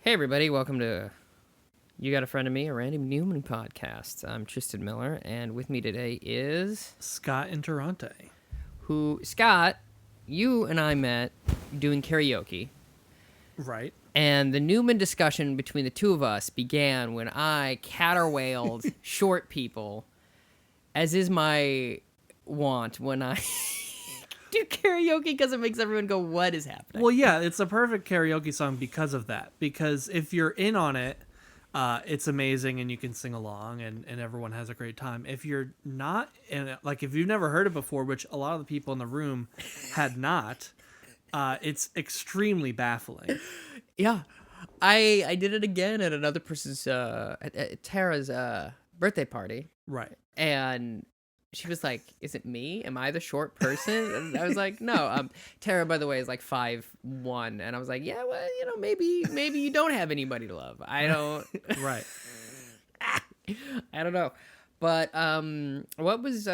Hey everybody, welcome to You Got a Friend of Me, a Randy Newman podcast. I'm Tristan Miller, and with me today is... Scott Interrante. Scott, you and I met doing karaoke. Right. And the Newman discussion between the two of us began when I caterwailed short people, as is my want when I do karaoke, because it makes everyone go, what is happening? Well, yeah, it's a perfect karaoke song because of that. Because if you're in on it, it's amazing and you can sing along and everyone has a great time. If you're not in it, like if you've never heard it before, which a lot of the people in the room had not, it's extremely baffling. Yeah. I did it again at another person's, at Tara's birthday party. Right. And she was like, is it me? Am I the short person? And I was like, no. Tara, by the way, is like 5'1". And I was like, yeah, well, maybe you don't have anybody to love. I don't. Right. I don't know. But what was...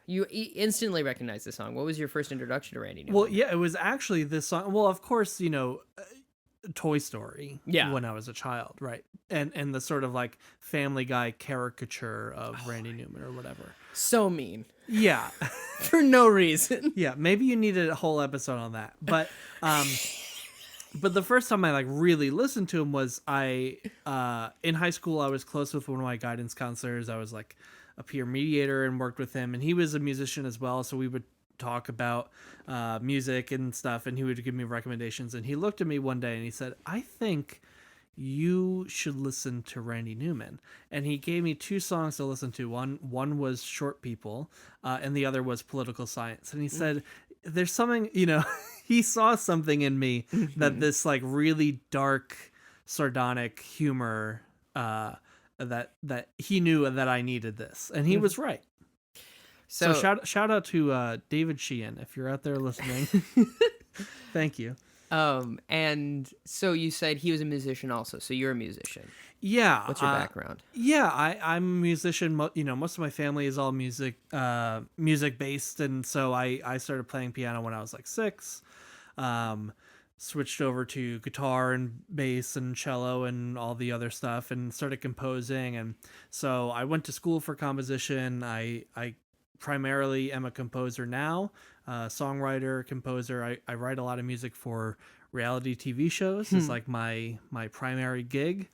You instantly recognized the song. What was your first introduction to Randy Newman? Well, yeah, it was actually this song. Well, of course, Toy Story. Yeah. When I was a child, right? And the sort of like Family Guy caricature of Randy Newman or whatever. So mean. Yeah. For no reason. Yeah, maybe you needed a whole episode on that. But but the first time I like really listened to him was in high school. I was close with one of my guidance counselors. I was like a peer mediator and worked with him, and he was a musician as well, so we would talk about music and stuff, and he would give me recommendations. And he looked at me one day and he said, I think you should listen to Randy Newman. And he gave me two songs to listen to. One was Short People, and the other was Political Science. And he said, there's something, he saw something in me that this like really dark, sardonic humor, that he knew that I needed this. And he was right. So shout out to David Sheehan, if you're out there listening. Thank you. And so you said he was a musician also. So you're a musician. Yeah. What's your background? Yeah, I'm a musician. Most of my family is all music based, and so I started playing piano when I was like 6. Switched over to guitar and bass and cello and all the other stuff, and started composing. And so I went to school for composition. I primarily am a composer now, songwriter, composer. I write a lot of music for reality TV shows. It's like my primary gig.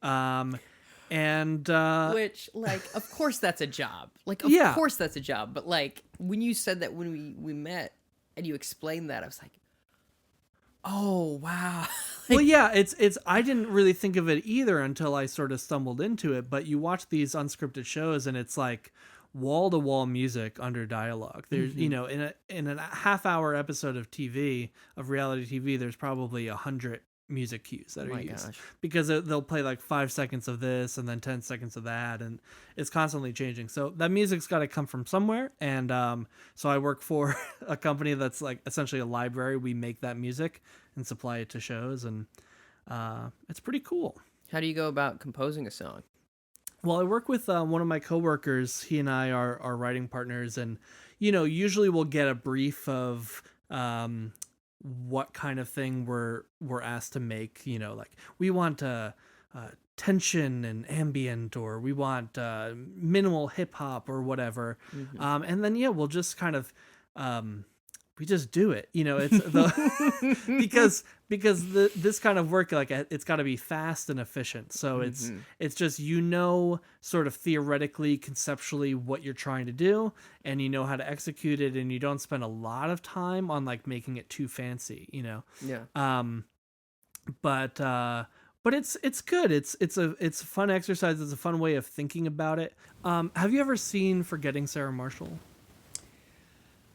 Which, like, of course that's a job. Like, of course that's a job. But like, when you said that when we met and you explained that, I was like, oh, wow. Well, yeah, it's I didn't really think of it either until I sort of stumbled into it. But you watch these unscripted shows and it's like wall-to-wall music under dialogue. There's in a half-hour episode of reality TV, there's probably 100 music cues that are used. Gosh. Because they'll play like 5 seconds of this and then 10 seconds of that, and it's constantly changing. So that music's got to come from somewhere. And so I work for a company that's like essentially a library. We make that music and supply it to shows, and it's pretty cool. How do you go about composing a song? Well, I work with one of my coworkers. He and I are writing partners, and usually we'll get a brief of what kind of thing we're asked to make. Like we want tension and ambient, or we want minimal hip hop or whatever. And then we'll just kind of we just do it. It's because this kind of work, like, it's got to be fast and efficient. So it's just sort of theoretically, conceptually what you're trying to do, and how to execute it, and you don't spend a lot of time on like making it too fancy. But it's good. It's a fun exercise. It's a fun way of thinking about it. Have you ever seen Forgetting Sarah Marshall?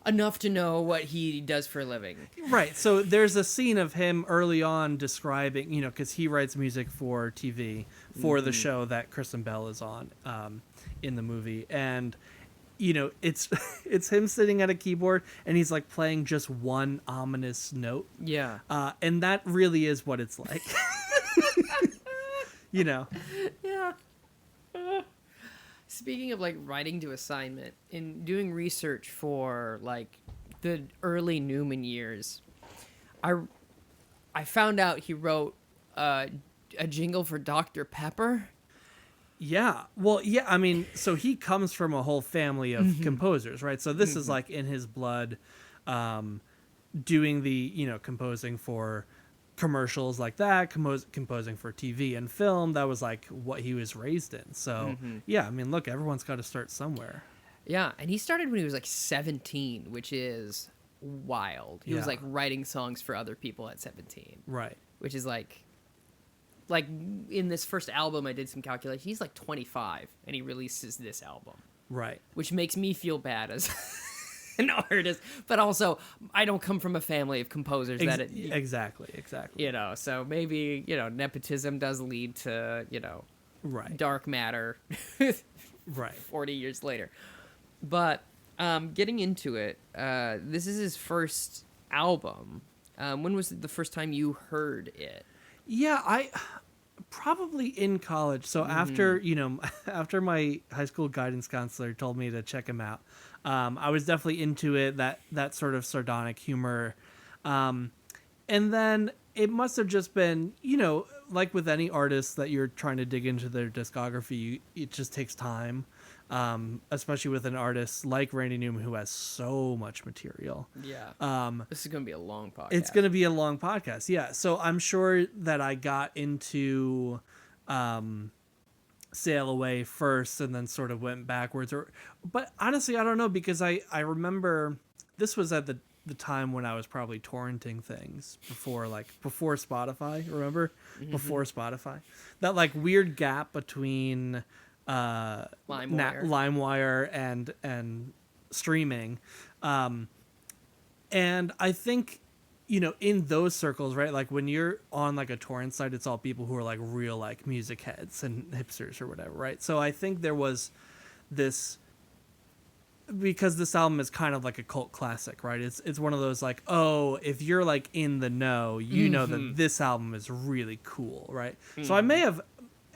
Enough to know what he does for a living. Right. So there's a scene of him early on describing, because he writes music for TV for the show that Kristen Bell is on in the movie. And, it's him sitting at a keyboard and he's like playing just one ominous note. Yeah. And that really is what it's like. Yeah. Speaking of like writing to assignment and doing research for like the early Newman years, I found out he wrote a jingle for Dr. Pepper. Yeah. Well, yeah, I mean, so he comes from a whole family of composers, right? So this is like in his blood, doing the, composing for commercials like that, composing for TV and film. That was like what he was raised in. So yeah, I mean, look, everyone's got to start somewhere. Yeah, and he started when he was like 17, which is wild. He was like writing songs for other people at 17. Right. Which is like in this first album, I did some calculations. He's like 25, and he releases this album. Right. Which makes me feel bad as an artist, but also I don't come from a family of composers exactly. So maybe nepotism does lead to right, dark matter, right, 40 years later. But getting into it, this is his first album. When was the first time you heard it? Yeah, I probably in college. So after after my high school guidance counselor told me to check him out, I was definitely into it. That sort of sardonic humor, and then it must have just been like with any artist that you're trying to dig into their discography, it just takes time. Especially with an artist like Randy Newman who has so much material. Yeah. This is going to be a long podcast. It's going to be a long podcast. Yeah. So I'm sure that I got into Sail Away first and then sort of went backwards. But honestly, I don't know, because I remember this was at the time when I was probably torrenting things before Spotify, remember? Before Spotify. That like weird gap between LimeWire and streaming, and I think in those circles, right, like when you're on like a torrent site, it's all people who are like real like music heads and hipsters or whatever, right? So I think there was this, because this album is kind of like a cult classic, right? It's one of those like, oh, if you're like in the know, know that this album is really cool, right? So I may have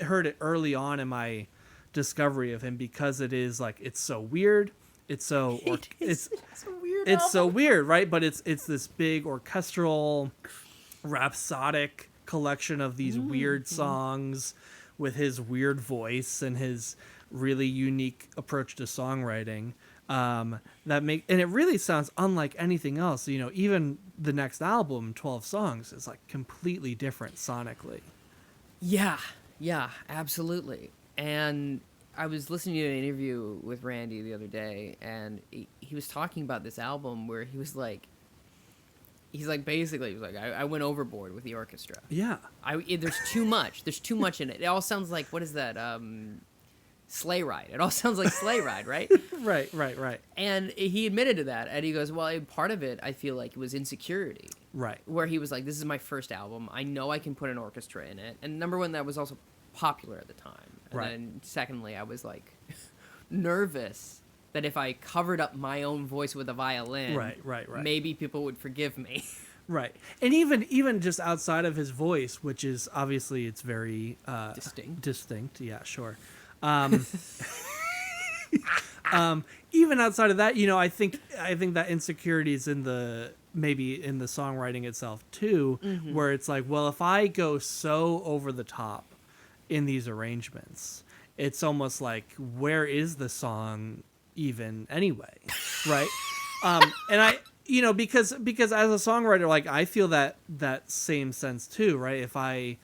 heard it early on in my discovery of him because it is like, it's so weird, it's so so weird, right? But it's this big orchestral rhapsodic collection of these weird songs with his weird voice and his really unique approach to songwriting, and it really sounds unlike anything else. Even the next album, 12 Songs, is like completely different sonically. Yeah, absolutely. And I was listening to an interview with Randy the other day, and he was talking about this album where he was like, I went overboard with the orchestra. Yeah. There's too much. There's too much in it. It all sounds like, what is that? Sleigh Ride. It all sounds like Sleigh Ride, right? Right. And he admitted to that, and he goes, well, part of it, I feel like, it was insecurity. Right. Where he was like, this is my first album. I know I can put an orchestra in it. And number one, that was also popular at the time. And then secondly, I was like nervous that if I covered up my own voice with a violin, right, maybe people would forgive me. Right. And even just outside of his voice, which is obviously it's very distinct. Yeah, sure. Even outside of that, I think that insecurity is maybe in the songwriting itself too, where it's like, well, if I go so over the top in these arrangements, it's almost like, where is the song even anyway? Right. And I, because as a songwriter, like I feel that same sense too, right? If I,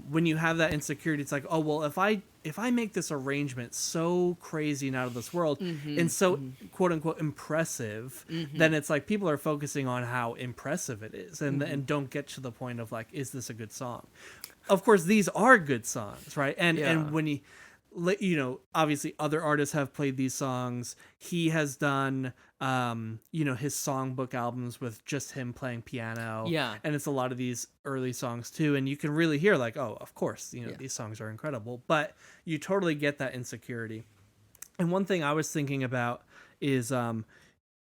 when you have that insecurity, it's like, oh, well, if I make this arrangement so crazy and out of this world and so quote unquote impressive, then it's like people are focusing on how impressive it is and don't get to the point of like, is this a good song? Of course, these are good songs, right? And when he, obviously other artists have played these songs. He has done, his songbook albums with just him playing piano. Yeah. And it's a lot of these early songs too. And you can really hear like, oh, of course, these songs are incredible, but you totally get that insecurity. And one thing I was thinking about is, so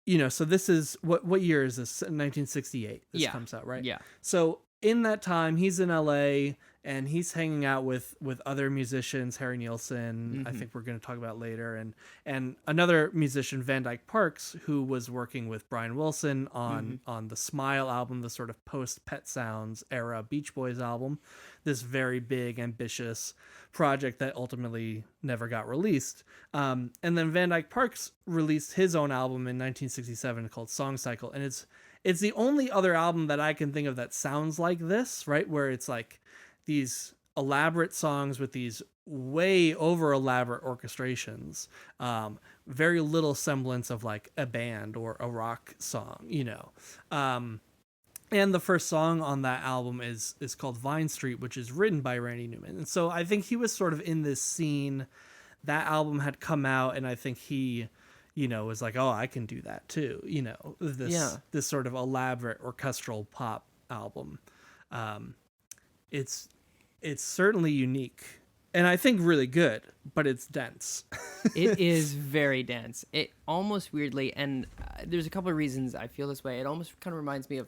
this is, what year is this? 1968. This comes out, right? Yeah. So in that time, he's in LA and he's hanging out with other musicians, Harry Nilsson, I think we're going to talk about later, and another musician, Van Dyke Parks, who was working with Brian Wilson on the Smile album, the sort of post Pet Sounds era Beach Boys album, this very big, ambitious project that ultimately never got released. And then Van Dyke Parks released his own album in 1967 called Song Cycle, and it's the only other album that I can think of that sounds like this, right? Where it's like these elaborate songs with these way over elaborate orchestrations, very little semblance of like a band or a rock song, you know. And the first song on that album is called Vine Street, which is written by Randy Newman. And so I think he was sort of in this scene. That album had come out, and I think he, you know, was like, oh, I can do that too. You know, this sort of elaborate orchestral pop album. It's certainly unique, and I think really good, but it's dense. It is very dense. It almost weirdly, and there's a couple of reasons I feel this way. It almost kind of reminds me of,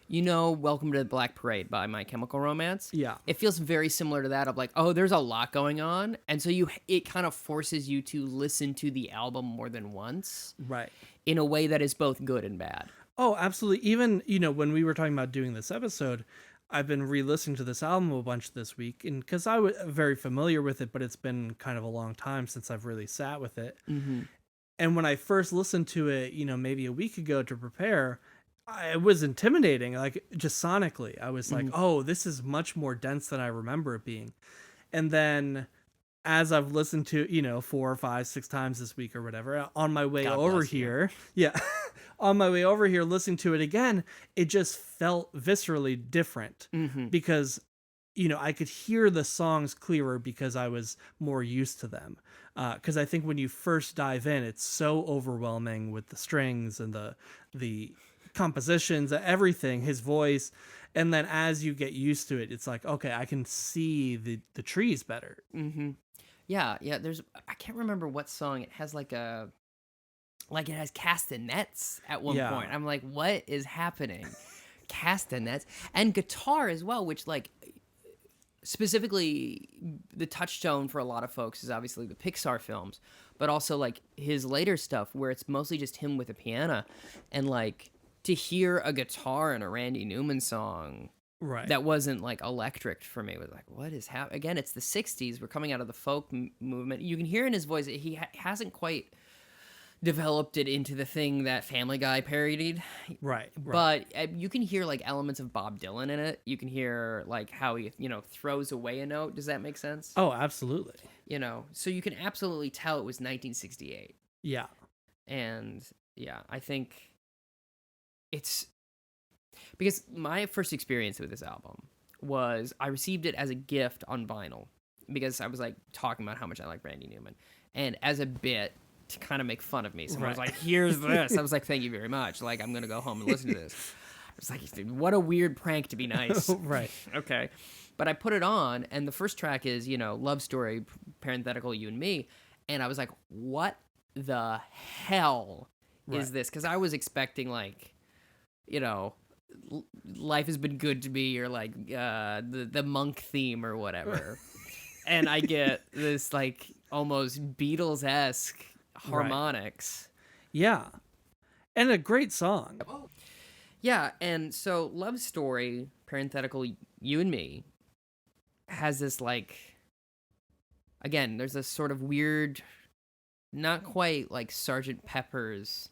you know, Welcome to the Black Parade by My Chemical Romance. Yeah. It feels very similar to that, of like, oh, there's a lot going on. And so it kind of forces you to listen to the album more than once. Right. In a way that is both good and bad. Oh, absolutely. Even, you know, when we were talking about doing this episode, I've been re-listening to this album a bunch this week, and because I was very familiar with it, but it's been kind of a long time since I've really sat with it. Mm-hmm. And when I first listened to it, you know, maybe a week ago to prepare, it was intimidating, like just sonically. I was like, oh, this is much more dense than I remember it being. And then as I've listened to, you know, 4 or 5, 6 times this week or whatever, on my way over here, on my way over here, listening to it again, it just felt viscerally different because, you know, I could hear the songs clearer because I was more used to them. Because I think when you first dive in, it's so overwhelming with the strings and the compositions, everything, his voice, and then as you get used to it, it's like, okay, I can see the trees better. Yeah, there's, I can't remember what song it has, like it has castanets at one point. I'm like, what is happening? Castanets and guitar as well, which, like, specifically the touchstone for a lot of folks is obviously the Pixar films, but also like his later stuff where it's mostly just him with a piano, and like to hear a guitar in a Randy Newman song that wasn't like electric for me was like, what is happening? Again, it's the 60s. We're coming out of the folk movement. You can hear in his voice, he hasn't quite developed it into the thing that Family Guy parodied. Right. But you can hear like elements of Bob Dylan in it. You can hear like how he, you know, throws away a note. Does that make sense? Oh, absolutely. You know, so you can absolutely tell it was 1968. Yeah. And yeah, I think it's because my first experience with this album was I received it as a gift on vinyl because I was like talking about how much I like Randy Newman, and as a bit to kind of make fun of me. Someone was like, here's this. I was like, thank you very much. Like, I'm going to go home and listen to this. I was like, what a weird prank to be nice. Right. Okay. But I put it on, and the first track is, you know, Love Story, parenthetical, You and Me. And I was like, what the hell is this? Because I was expecting, like, you know, Life Has Been Good to Me, or like the Monk theme or whatever. And I get this, like, almost Beatles-esque harmonics. Yeah. And a great song. Yeah, and so Love Story, parenthetical, You and Me, has this, like, again, there's this sort of weird, not quite like Sgt. Pepper's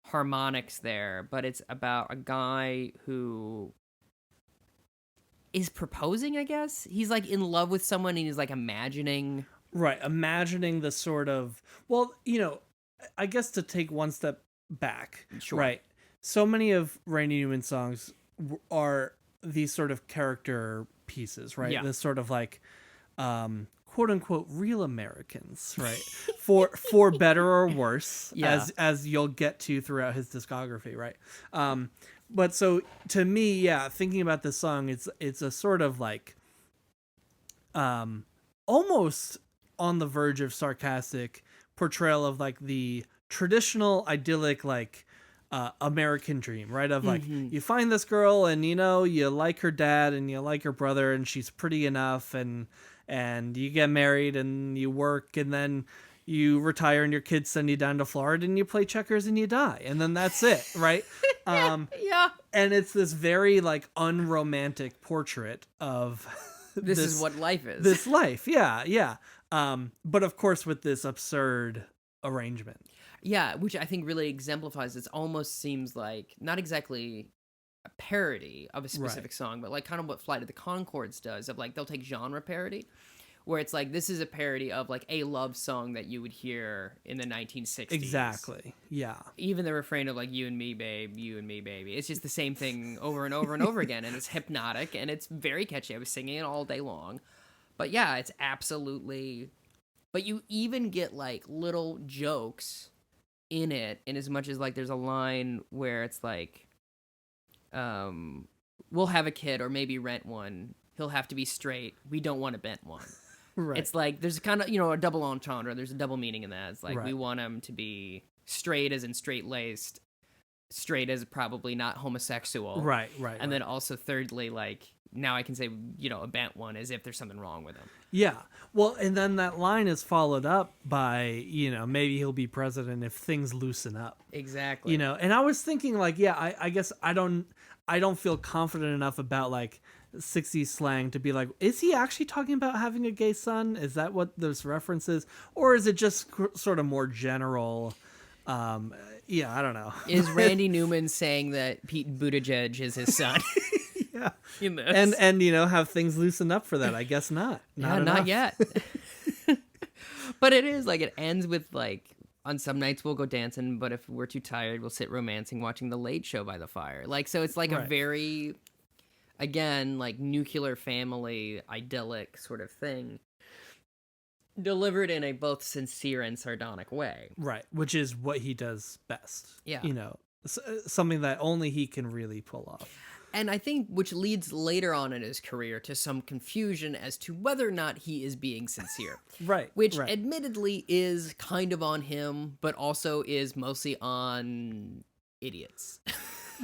harmonics there, but it's about a guy who is proposing, I guess. He's like in love with someone and he's like imagining. Right, imagining the sort of, well, you know, I guess to take one step back, right? So many of Randy Newman's songs are these sort of character pieces, right? This sort of like, quote unquote, real Americans, right? for better or worse, as you'll get to throughout his discography, right? But so to me, thinking about this song, it's a sort of like, almost on the verge of sarcastic portrayal of like the traditional idyllic, like, American dream, right? Of like, you find this girl and, you know, you like her dad and you like her brother and she's pretty enough, and you get married and you work, and then you retire and your kids send you down to Florida and you play checkers and you die. And then that's it, right? Yeah. And it's this very like unromantic portrait of this is what life is. This life. Yeah. But of course with this absurd arrangement. Yeah, which I think really exemplifies. It almost seems like not exactly a parody of a specific song, but like kind of what Flight of the Conchords does, of like they'll take genre parody, where it's like this is a parody of like a love song that you would hear in the 1960s. Exactly. Yeah. Even the refrain of like "you and me, babe, you and me, baby." It's just the same thing over and over and over again, and it's hypnotic and it's very catchy. I was singing it all day long, but yeah, it's absolutely. But you even get like little jokes in it, in as much as like there's a line where it's like, we'll have a kid or maybe rent one. He'll have to be straight. We don't want to bent one. Right. It's like there's kind of, you know, a double entendre. There's a double meaning in that. It's like we want him to be straight as in straight-laced, straight as probably not homosexual. Right. And then also thirdly, like now I can say, you know, a bent one as if there's something wrong with him. Yeah. Well, and then that line is followed up by, you know, maybe he'll be president if things loosen up. Exactly. You know, and I was thinking like, yeah, I guess I don't feel confident enough about like 60s slang to be like, is he actually talking about having a gay son? Is that what those references? Or is it just sort of more general? Yeah, I don't know. Is Randy Newman saying that Pete Buttigieg is his son? Yeah. In this? And you know, have things loosen up for that? I guess not. Not yet. But it is like, it ends with like, on some nights we'll go dancing, but if we're too tired, we'll sit romancing, watching The Late Show by the fire. Like, so it's like a very, again, like nuclear family, idyllic sort of thing, delivered in a both sincere and sardonic way. Right, which is what he does best. Yeah. You know, something that only he can really pull off. And I think which leads later on in his career to some confusion as to whether or not he is being sincere. Right. Which admittedly is kind of on him, but also is mostly on idiots.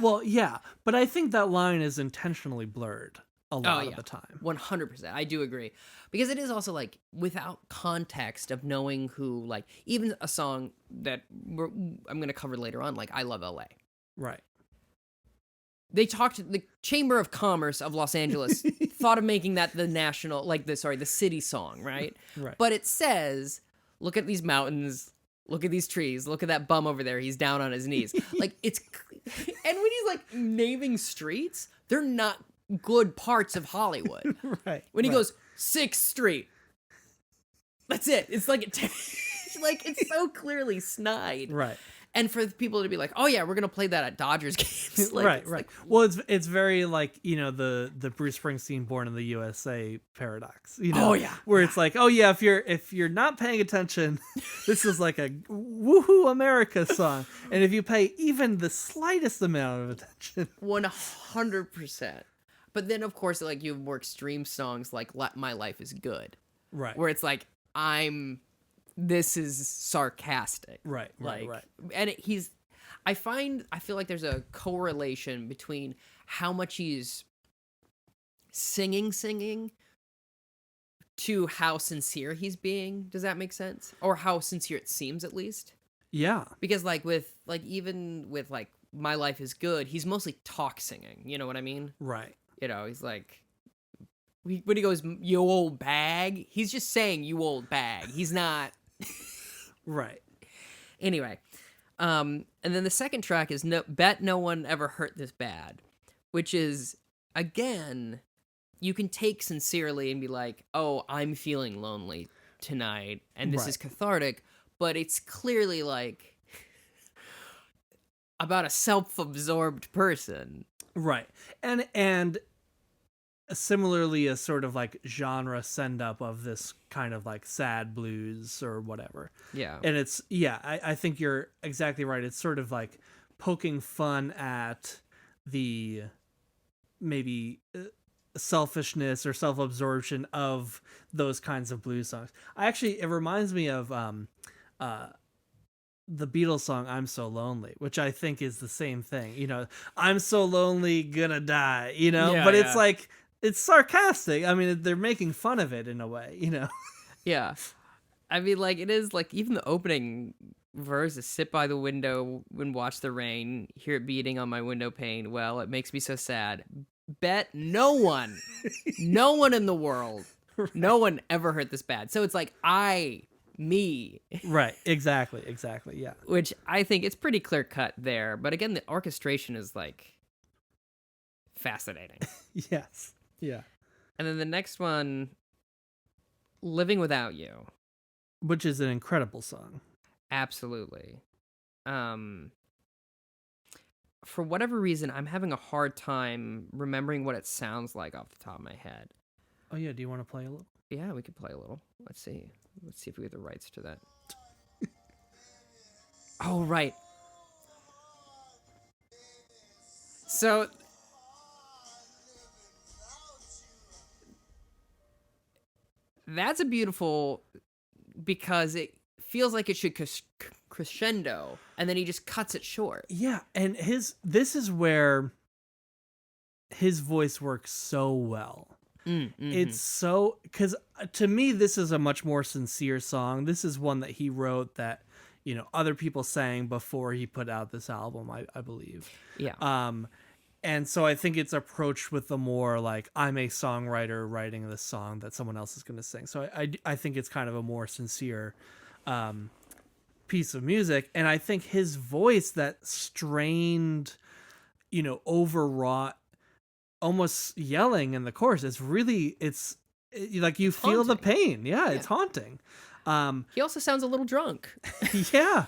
Well, yeah, but I think that line is intentionally blurred a lot of the time. 100%. I do agree. Because it is also like without context of knowing who, like even a song that I'm going to cover later on, like I Love LA. Right. They talked, the Chamber of Commerce of Los Angeles thought of making that the national, like the city song, right? Right. But it says, look at these mountains, look at these trees, look at that bum over there, he's down on his knees. Like it's, and when he's like naming streets, they're not good parts of Hollywood. Right. When he goes, 6th Street, that's it. It's like, like it's so clearly snide. Right. And for people to be like, oh yeah, we're gonna play that at Dodgers games. Like, right. Like, well, it's very like, you know, the Bruce Springsteen Born in the USA paradox. You know, where it's like, oh yeah, if you're not paying attention, this is like a woohoo America song, and if you pay even the slightest amount of attention, 100%. But then of course, like you have more extreme songs like My Life Is Good, right? Where it's like this is sarcastic. Right. And I feel like there's a correlation between how much he's singing to how sincere he's being. Does that make sense? Or how sincere it seems, at least. Yeah. Because even with My Life Is Good, he's mostly talk singing. You know what I mean? Right. You know, he's like, when he goes, you old bag, he's just saying you old bag. He's not. Right. Anyway, and then the second track is Bet No One Ever Hurt This Bad, which is, again, you can take sincerely and be like, oh, I'm feeling lonely tonight, and this is cathartic, but it's clearly like about a self-absorbed person. Right. And similarly a sort of like genre send up of this kind of like sad blues or whatever. Yeah. And it's, I think you're exactly right. It's sort of like poking fun at the maybe selfishness or self-absorption of those kinds of blues songs. It reminds me of the Beatles song "I'm So Lonely," which I think is the same thing. You know, I'm so lonely, gonna die. You know, Yeah, but it's yeah. like it's sarcastic. I mean, they're making fun of it in a way. You know. Yeah. I mean, like, it is, like, even the opening verse is sit by the window and watch the rain, hear it beating on my window pane. Well, it makes me so sad. Bet no one in the world, no one ever hurt this bad. So it's like, me, Right. Exactly. Yeah. which I think it's pretty clear cut there. But again, the orchestration is, like, fascinating. Yes. Yeah. And then the next one, Living Without You. Which is an incredible song. Absolutely. For whatever reason, I'm having a hard time remembering what it sounds like off the top of my head. Oh yeah. Do you want to play a little? Yeah, we could play a little. Let's see if we get the rights to that. Oh, right. So that's a beautiful, because it feels like it should crescendo, and then he just cuts it short. Yeah, and this is where his voice works so well. It's so, because to me this is a much more sincere song. This is one that he wrote that, you know, other people sang before he put out this album, I believe. Yeah. And so I think it's approached with the more like, I'm a songwriter writing this song that someone else is going to sing. So I think it's kind of a more sincere piece of music. And I think his voice, that strained, you know, overwrought, almost yelling in the chorus, it's like you feel the pain. Yeah, it's haunting. He also sounds a little drunk. Yeah.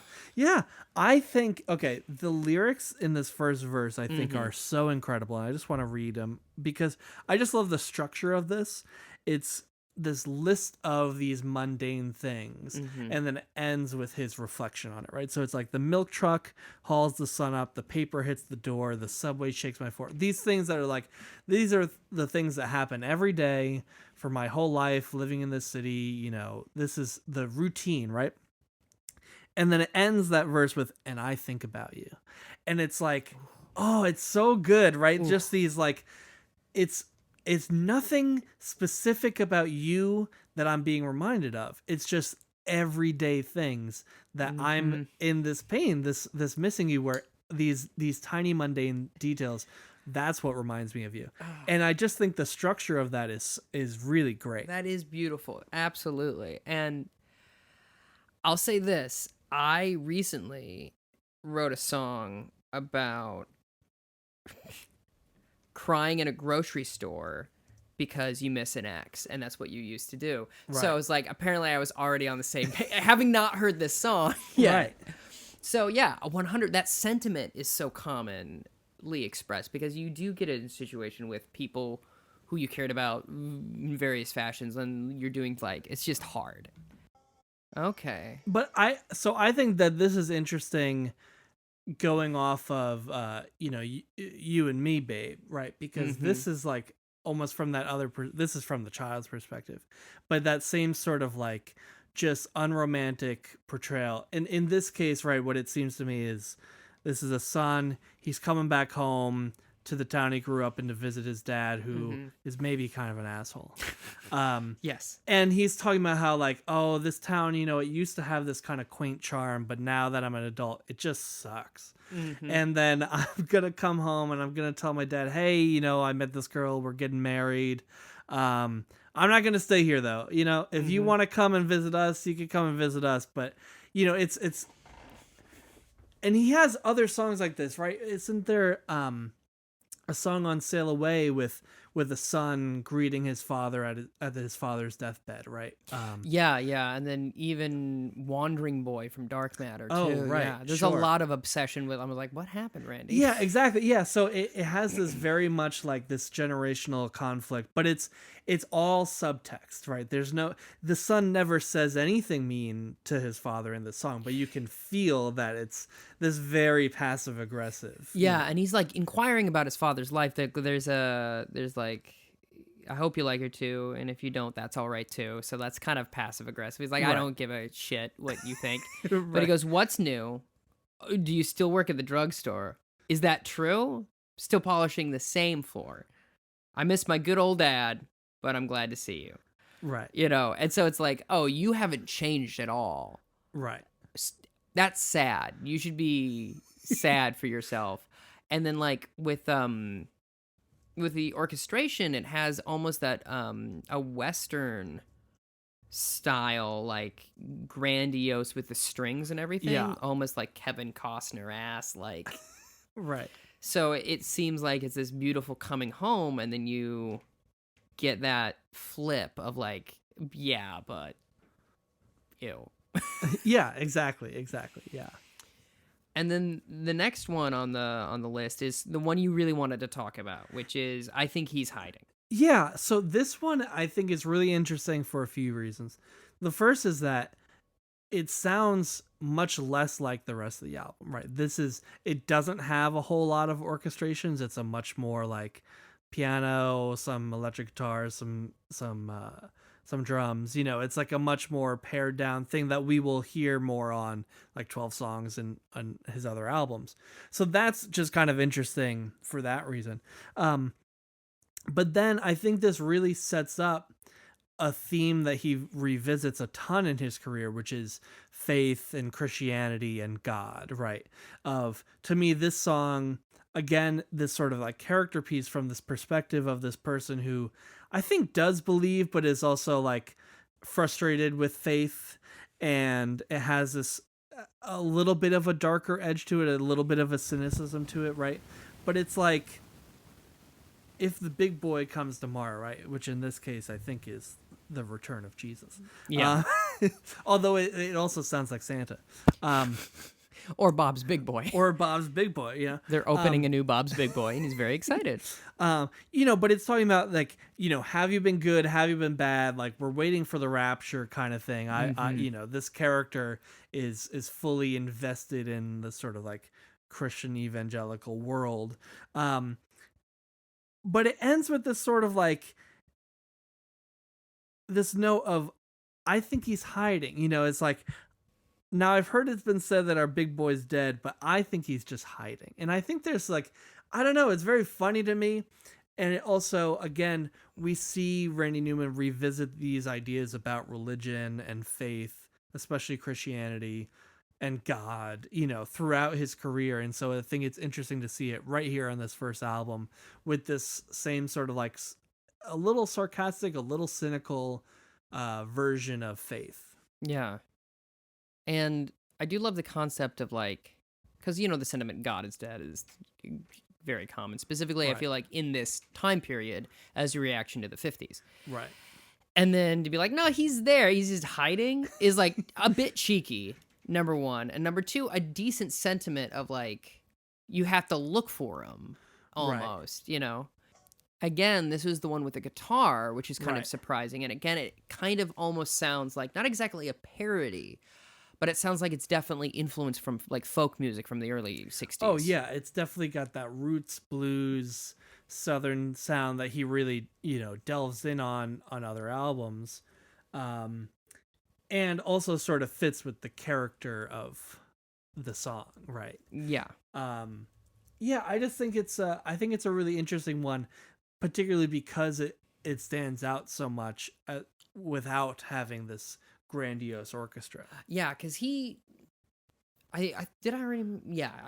I think, okay, the lyrics in this first verse, I think, are so incredible. And I just want to read them because I just love the structure of this. It's this list of these mundane things, and then it ends with his reflection on it, right? So it's like the milk truck hauls the sun up, the paper hits the door, the subway shakes my floor. These things that are like, these are the things that happen every day for my whole life living in this city. You know, this is the routine, right? And then it ends that verse with, and I think about you. And it's like, oh, it's so good, right? Ooh. Just these like, it's nothing specific about you that I'm being reminded of. It's just everyday things that I'm in this pain, this missing you, where these tiny mundane details, that's what reminds me of you. And I just think the structure of that is really great. That is beautiful. Absolutely. And I'll say this. I recently wrote a song about crying in a grocery store because you miss an ex, and that's what you used to do. Right. So I was like, apparently I was already on the same page, having not heard this song yet. Right. So yeah, 100, that sentiment is so commonly expressed because you do get in a situation with people who you cared about in various fashions, and you're doing like, it's just hard. Okay. But I think that this is interesting going off of, you know, you and me, babe, right? Because this is like almost from that other, this is from the child's perspective, but that same sort of like just unromantic portrayal. And in this case, right, what it seems to me is this is a son, he's coming back home to the town he grew up in to visit his dad, who is maybe kind of an asshole. Yes. And he's talking about how like, oh, this town, you know, it used to have this kind of quaint charm, but now that I'm an adult, it just sucks. And then I'm going to come home and I'm going to tell my dad, hey, you know, I met this girl, we're getting married. I'm not going to stay here though. You know, if you want to come and visit us, you can come and visit us. But you know, it's, and he has other songs like this, right? Isn't there, a song on Sail Away with a son greeting his father at his father's deathbed, right? Yeah, and then even Wandering Boy from Dark Matter too. Oh, right. Yeah, there's a lot of obsession with. I was like, what happened, Randy? Yeah, exactly. Yeah, so it has this very much like this generational conflict, but it's all subtext, right? The son never says anything mean to his father in the song, but you can feel that it's this very passive aggressive. Yeah, and he's like inquiring about his father's life. There's like I hope you like her too, and if you don't, that's all right too. So that's kind of passive aggressive. He's like, I Right. don't give a shit what you think. Right. But he goes, what's new? Do you still work at the drugstore? Is that true? Still polishing the same floor. I miss my good old dad, but I'm glad to see you. Right. You know, and so it's like, oh, you haven't changed at all. Right. That's sad. You should be sad for yourself. And then like with the orchestration, it has almost that a Western style, like grandiose with the strings and everything. Yeah. Almost like Kevin Costner ass, like Right. so it seems like it's this beautiful coming home, and then you get that flip of like, yeah, but ew. Yeah, exactly. Yeah. And then the next one on the list is the one you really wanted to talk about, which is I Think He's Hiding. Yeah, so this one I think is really interesting for a few reasons. The first is that it sounds much less like the rest of the album, right? It doesn't have a whole lot of orchestrations. It's a much more like piano, some electric guitars, some drums. You know, it's like a much more pared down thing that we will hear more on like 12 songs and on his other albums. So that's just kind of interesting for that reason. But then I think this really sets up a theme that he revisits a ton in his career, which is faith and Christianity and God, right? To me, this song, again, this sort of like character piece from this perspective of this person who I think does believe, but is also like frustrated with faith. And it has this a little bit of a darker edge to it, a little bit of a cynicism to it, right? But it's like, if the big boy comes tomorrow, right? Which in this case, I think is the return of Jesus. Yeah. Although it also sounds like Santa. Or Bob's Big Boy. Or Bob's Big Boy, yeah. They're opening a new Bob's Big Boy, and he's very excited. But it's talking about like, have you been good? Have you been bad? Like, we're waiting for the rapture kind of thing. This character is fully invested in the sort of like Christian evangelical world. But it ends with this sort of like this note of, I think he's hiding. It's like, now I've heard it's been said that our big boy's dead, but I think he's just hiding. And I think there's like, I don't know, it's very funny to me. And it also, again, we see Randy Newman revisit these ideas about religion and faith, especially Christianity and God, throughout his career. And so I think it's interesting to see it right here on this first album with this same sort of like a little sarcastic, a little cynical version of faith. Yeah. And I do love the concept of like, because, the sentiment God is dead is very common. Specifically, Right. I feel like in this time period as a reaction to the 50s. Right. And then to be like, no, he's there, he's just hiding, is like a bit cheeky, number one. And number two, a decent sentiment of like, you have to look for him almost, Again, this was the one with the guitar, which is kind of surprising. And again, it kind of almost sounds like, not exactly a parody, but it sounds like it's definitely influenced from like folk music from the early 60s. Oh, yeah. It's definitely got that roots blues Southern sound that he really, delves in on other albums. And also sort of fits with the character of the song, right? Yeah. I just think I think it's a really interesting one, particularly because it stands out so much without having this grandiose orchestra. Yeah, because I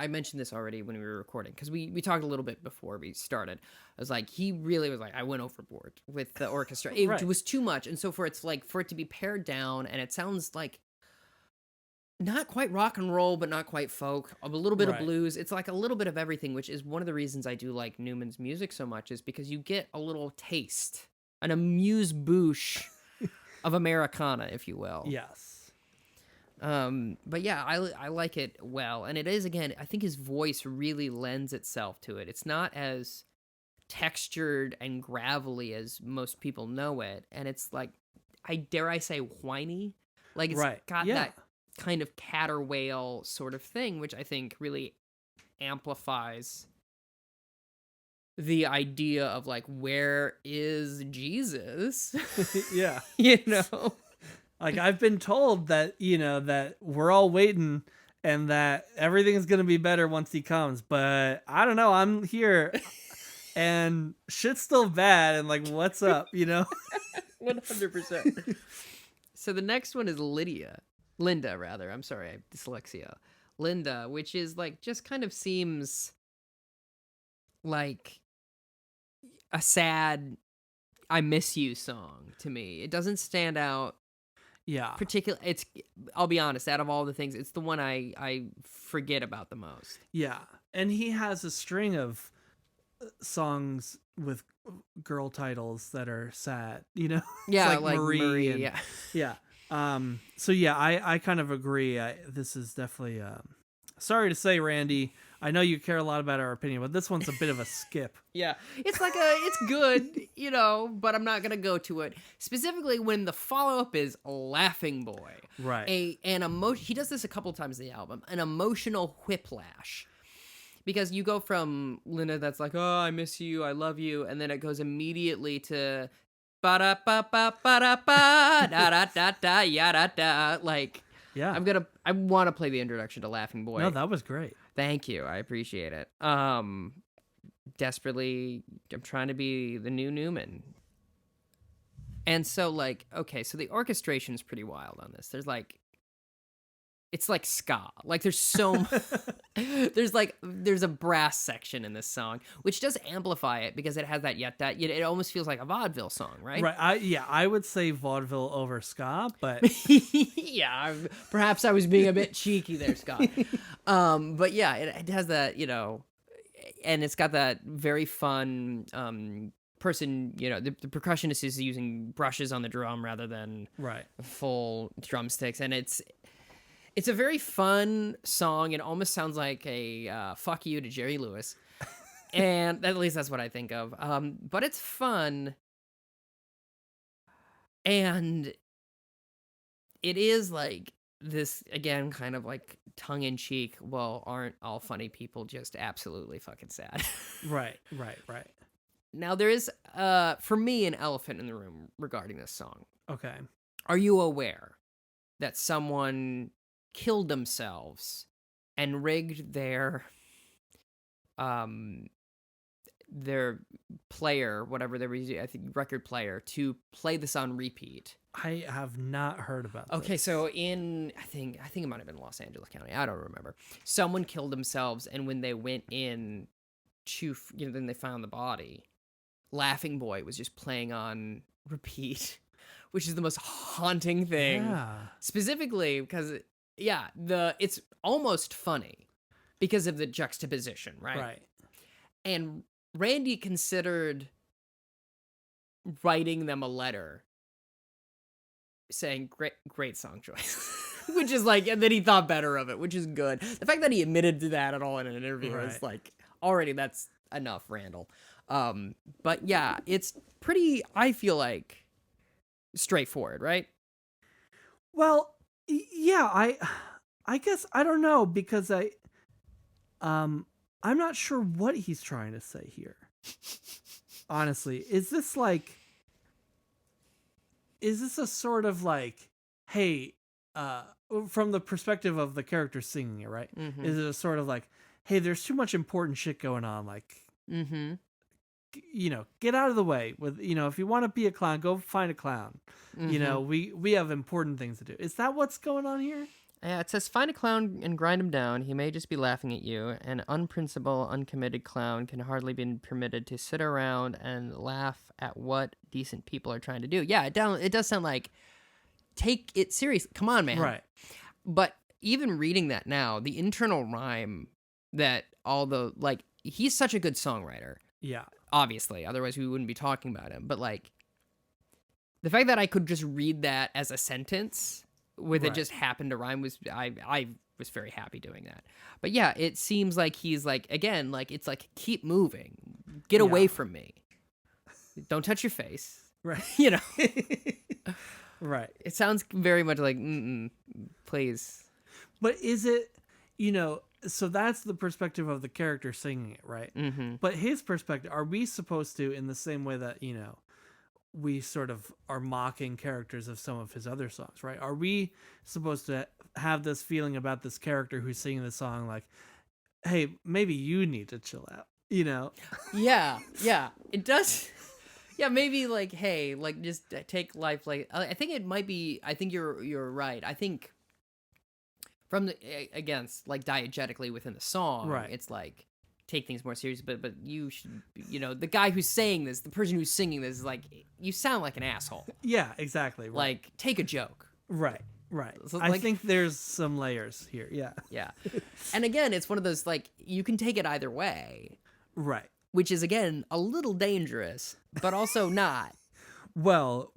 mentioned this already when we were recording, because we talked a little bit before we started. I was like, he really was like, I went overboard with the orchestra. It Right. was too much. And so for it to be pared down, and it sounds like not quite rock and roll, but not quite folk, a little bit of Right. blues. It's like a little bit of everything, which is one of the reasons I do like Newman's music so much, is because you get a little taste, an amuse-bouche of Americana, if you will. Yes. But yeah, I like it well. And it is, again, I think his voice really lends itself to it. It's not as textured and gravelly as most people know it. And it's like, dare I say whiny? Like it's got that kind of caterwaul sort of thing, which I think really amplifies the idea of like, where is Jesus? Yeah. You know? Like, I've been told that, that we're all waiting and that everything's going to be better once he comes. But I don't know. I'm here and shit's still bad. And like, what's up, 100%. So the next one is Linda, rather. I'm sorry, I have dyslexia. Linda, which is like, just kind of seems like a sad I miss you song to me. It doesn't stand out. Yeah. I'll be honest, out of all the things, it's the one I forget about the most. Yeah. And he has a string of songs with girl titles that are sad, Yeah, It's like Marie and, yeah. Yeah. So yeah, I kind of agree. This is definitely sorry to say, Randy, I know you care a lot about our opinion, but this one's a bit of a skip. Yeah. It's like it's good, but I'm not going to go to it. Specifically when the follow-up is Laughing Boy. Right. He does this a couple times in the album, an emotional whiplash. Because you go from Linda that's like, oh, I miss you, I love you, and then it goes immediately to ba-da-ba-ba-ba-da-ba, da-da-da-da, ya-da-da. Like, yeah. I want to play the introduction to Laughing Boy. No, that was great. Thank you. I appreciate it. Desperately, I'm trying to be the new Newman. And so, like, okay, so the orchestration is pretty wild on this. There's like, it's like ska. Like, there's there's a brass section in this song, which does amplify it because it has that yet it almost feels like a vaudeville song, right? Right. I would say vaudeville over ska, but yeah, perhaps I was being a bit cheeky there, Scott. But yeah, it has that, and it's got that very fun person, the percussionist is using brushes on the drum rather than right full drumsticks, and it's a very fun song. It almost sounds like a fuck you to Jerry Lewis. And at least that's what I think of. But it's fun. And it is like this, again, kind of like tongue-in-cheek, well, aren't all funny people just absolutely fucking sad? Right. Now, there is, for me, an elephant in the room regarding this song. Okay. Are you aware that someone killed themselves and rigged their player, whatever they were using, I think record player, to play this on repeat? I have not heard about this. Okay, so I think it might have been Los Angeles County, I don't remember. Someone killed themselves, and when they went in to, then they found the body. Laughing Boy was just playing on repeat, which is the most haunting thing. Yeah. Specifically because it's almost funny because of the juxtaposition, right? Right. And Randy considered writing them a letter saying, great song choice. Which is like, and then he thought better of it, which is good. The fact that he admitted to that at all in an interview is like, already that's enough, Randall. But yeah, it's pretty, I feel like, straightforward, right? Well, yeah, I guess I don't know, because I'm not sure what he's trying to say here. Honestly, is this a sort of like, hey, from the perspective of the character singing it, right? Mm-hmm. Is it a sort of like, hey, there's too much important shit going on, like, get out of the way with, if you want to be a clown, go find a clown. Mm-hmm. We have important things to do. Is that what's going on here? Yeah, it says, find a clown and grind him down. He may just be laughing at you. An unprincipled, uncommitted clown can hardly be permitted to sit around and laugh at what decent people are trying to do. Yeah, it does sound like, take it seriously. Come on, man. Right. But even reading that now, the internal rhyme that he's such a good songwriter. Yeah. Obviously, otherwise we wouldn't be talking about him. But like, the fact that I could just read that as a sentence with it just happened to rhyme was, I was very happy doing that. But yeah, it seems like he's like, again, like, it's like, keep moving, get away from me, don't touch your face, right? Right. It sounds very much like, please. But is it, so that's the perspective of the character singing it, right? Mm-hmm. But his perspective, are we supposed to, in the same way that, we sort of are mocking characters of some of his other songs, right? Are we supposed to have this feeling about this character who's singing the song like, hey, maybe you need to chill out, Yeah, it does. Yeah, maybe like, hey, like just take life like. I think it might be. I think you're right. I think from against like diegetically within the song, Right. it's like take things more serious. But you should, the guy who's saying this, the person who's singing this, is like, you sound like an asshole. Yeah, exactly. Right. Like, take a joke. Right. So, I think there's some layers here. Yeah. Yeah. And again, it's one of those, like, you can take it either way. Right. Which is, again, a little dangerous, but also not. Well,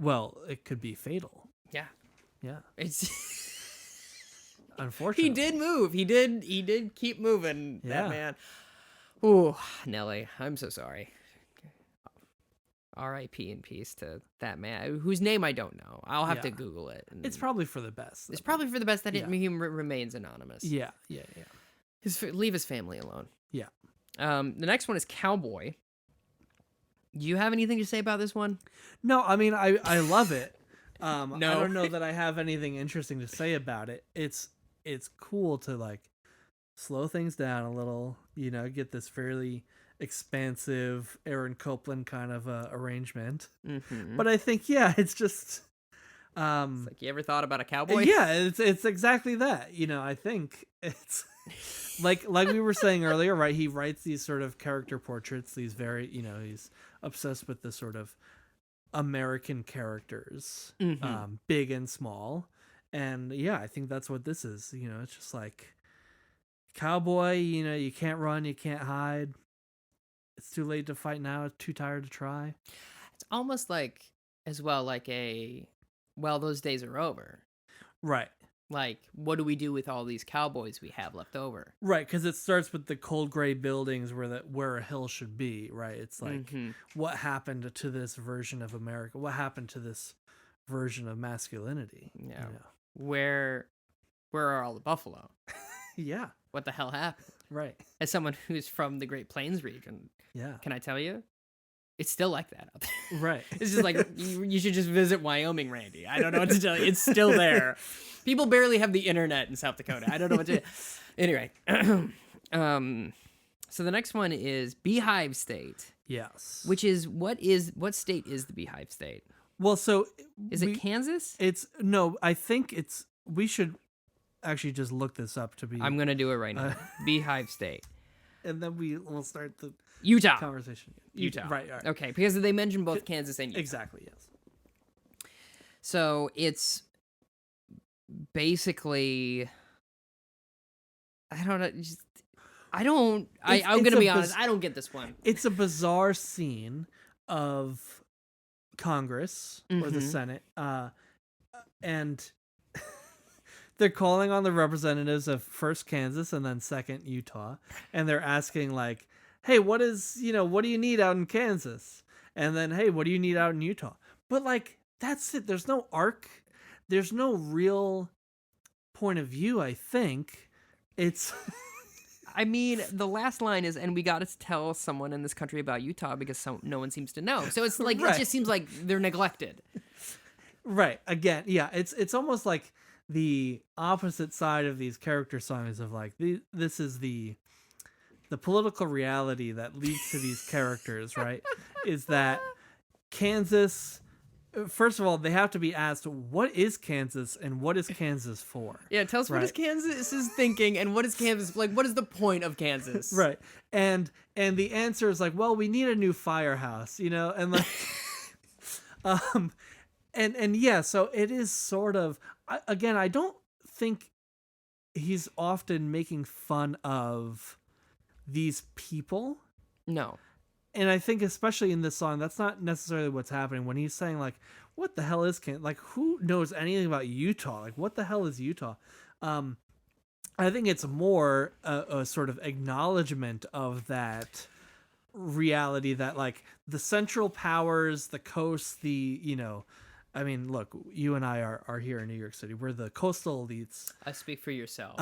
it could be fatal. Yeah. Yeah. It's Unfortunately. he did move. He did keep moving, Yeah. that man. Ooh, Nelly, I'm so sorry. R.I.P. in peace to that man, whose name I don't know. I'll have to Google it. It's probably for the best. It's probably for the best that he remains anonymous. Yeah. Leave his family alone. Yeah. The next one is Cowboy. Do you have anything to say about this one? No, I mean, I love it. No. I don't know that I have anything interesting to say about it. It's cool to like slow things down a little, get this fairly expansive Aaron Copland kind of arrangement. Mm-hmm. But I think, it's just it's like, you ever thought about a cowboy? Yeah, it's exactly that. I think it's like we were saying earlier, right? He writes these sort of character portraits, these very, he's obsessed with the sort of American characters, big and small. And I think that's what this is. It's just like cowboy, you can't run, you can't hide. It's too late to fight now. It's too tired to try. It's almost like, as well, like those days are over. Right. Like, what do we do with all these cowboys we have left over? Right, because it starts with the cold gray buildings where a hill should be, right? It's like, what happened to this version of America? What happened to this version of masculinity? Yeah. Where are all the buffalo? Yeah. What the hell happened? Right. As someone who's from the Great Plains region, can I tell you? It's still like that out there. Right. It's just like, you should just visit Wyoming, Randy. I don't know what to tell you. It's still there. People barely have the internet in South Dakota. I don't know what to... Anyway. So the next one is Beehive State. Yes. What state is the Beehive State? Well, so... Is it Kansas? I think we should actually just look this up to be... I'm going to do it right now. Beehive State. And then we'll start the Utah conversation. Utah. Right. Okay, because they mentioned both Kansas and Utah. Exactly, yes. So it's basically, I don't know. I'm going to be honest. I don't get this one. It's a bizarre scene of Congress or the Senate, and they're calling on the representatives of first Kansas and then second Utah, and they're asking like, hey, what do you need out in Kansas? And then, hey, what do you need out in Utah? But like, that's it. There's no arc. There's no real point of view, I think. It's... I mean, the last line is, and we got to tell someone in this country about Utah because no one seems to know. So it's like, right. It just seems like they're neglected. Right. Again, yeah, it's almost like the opposite side of these character songs of like, this is the political reality that leads to these characters, right? Is that Kansas... First of all, they have to be asked, what is Kansas and what is Kansas for? Yeah, tell us what is Kansas is thinking and what is Kansas, like, what is the point of Kansas? Right. And the answer is like, well, we need a new firehouse, and like, and yeah, so it is sort of, again, I don't think he's often making fun of these people. No. And I think especially in this song, that's not necessarily what's happening when he's saying like, what the hell is Kansas? Like, who knows anything about Utah? Like, what the hell is Utah? I think it's more a sort of acknowledgement of that reality that like the central powers, the coast, I mean, look, you and I are here in New York City. We're the coastal elites. I speak for yourself.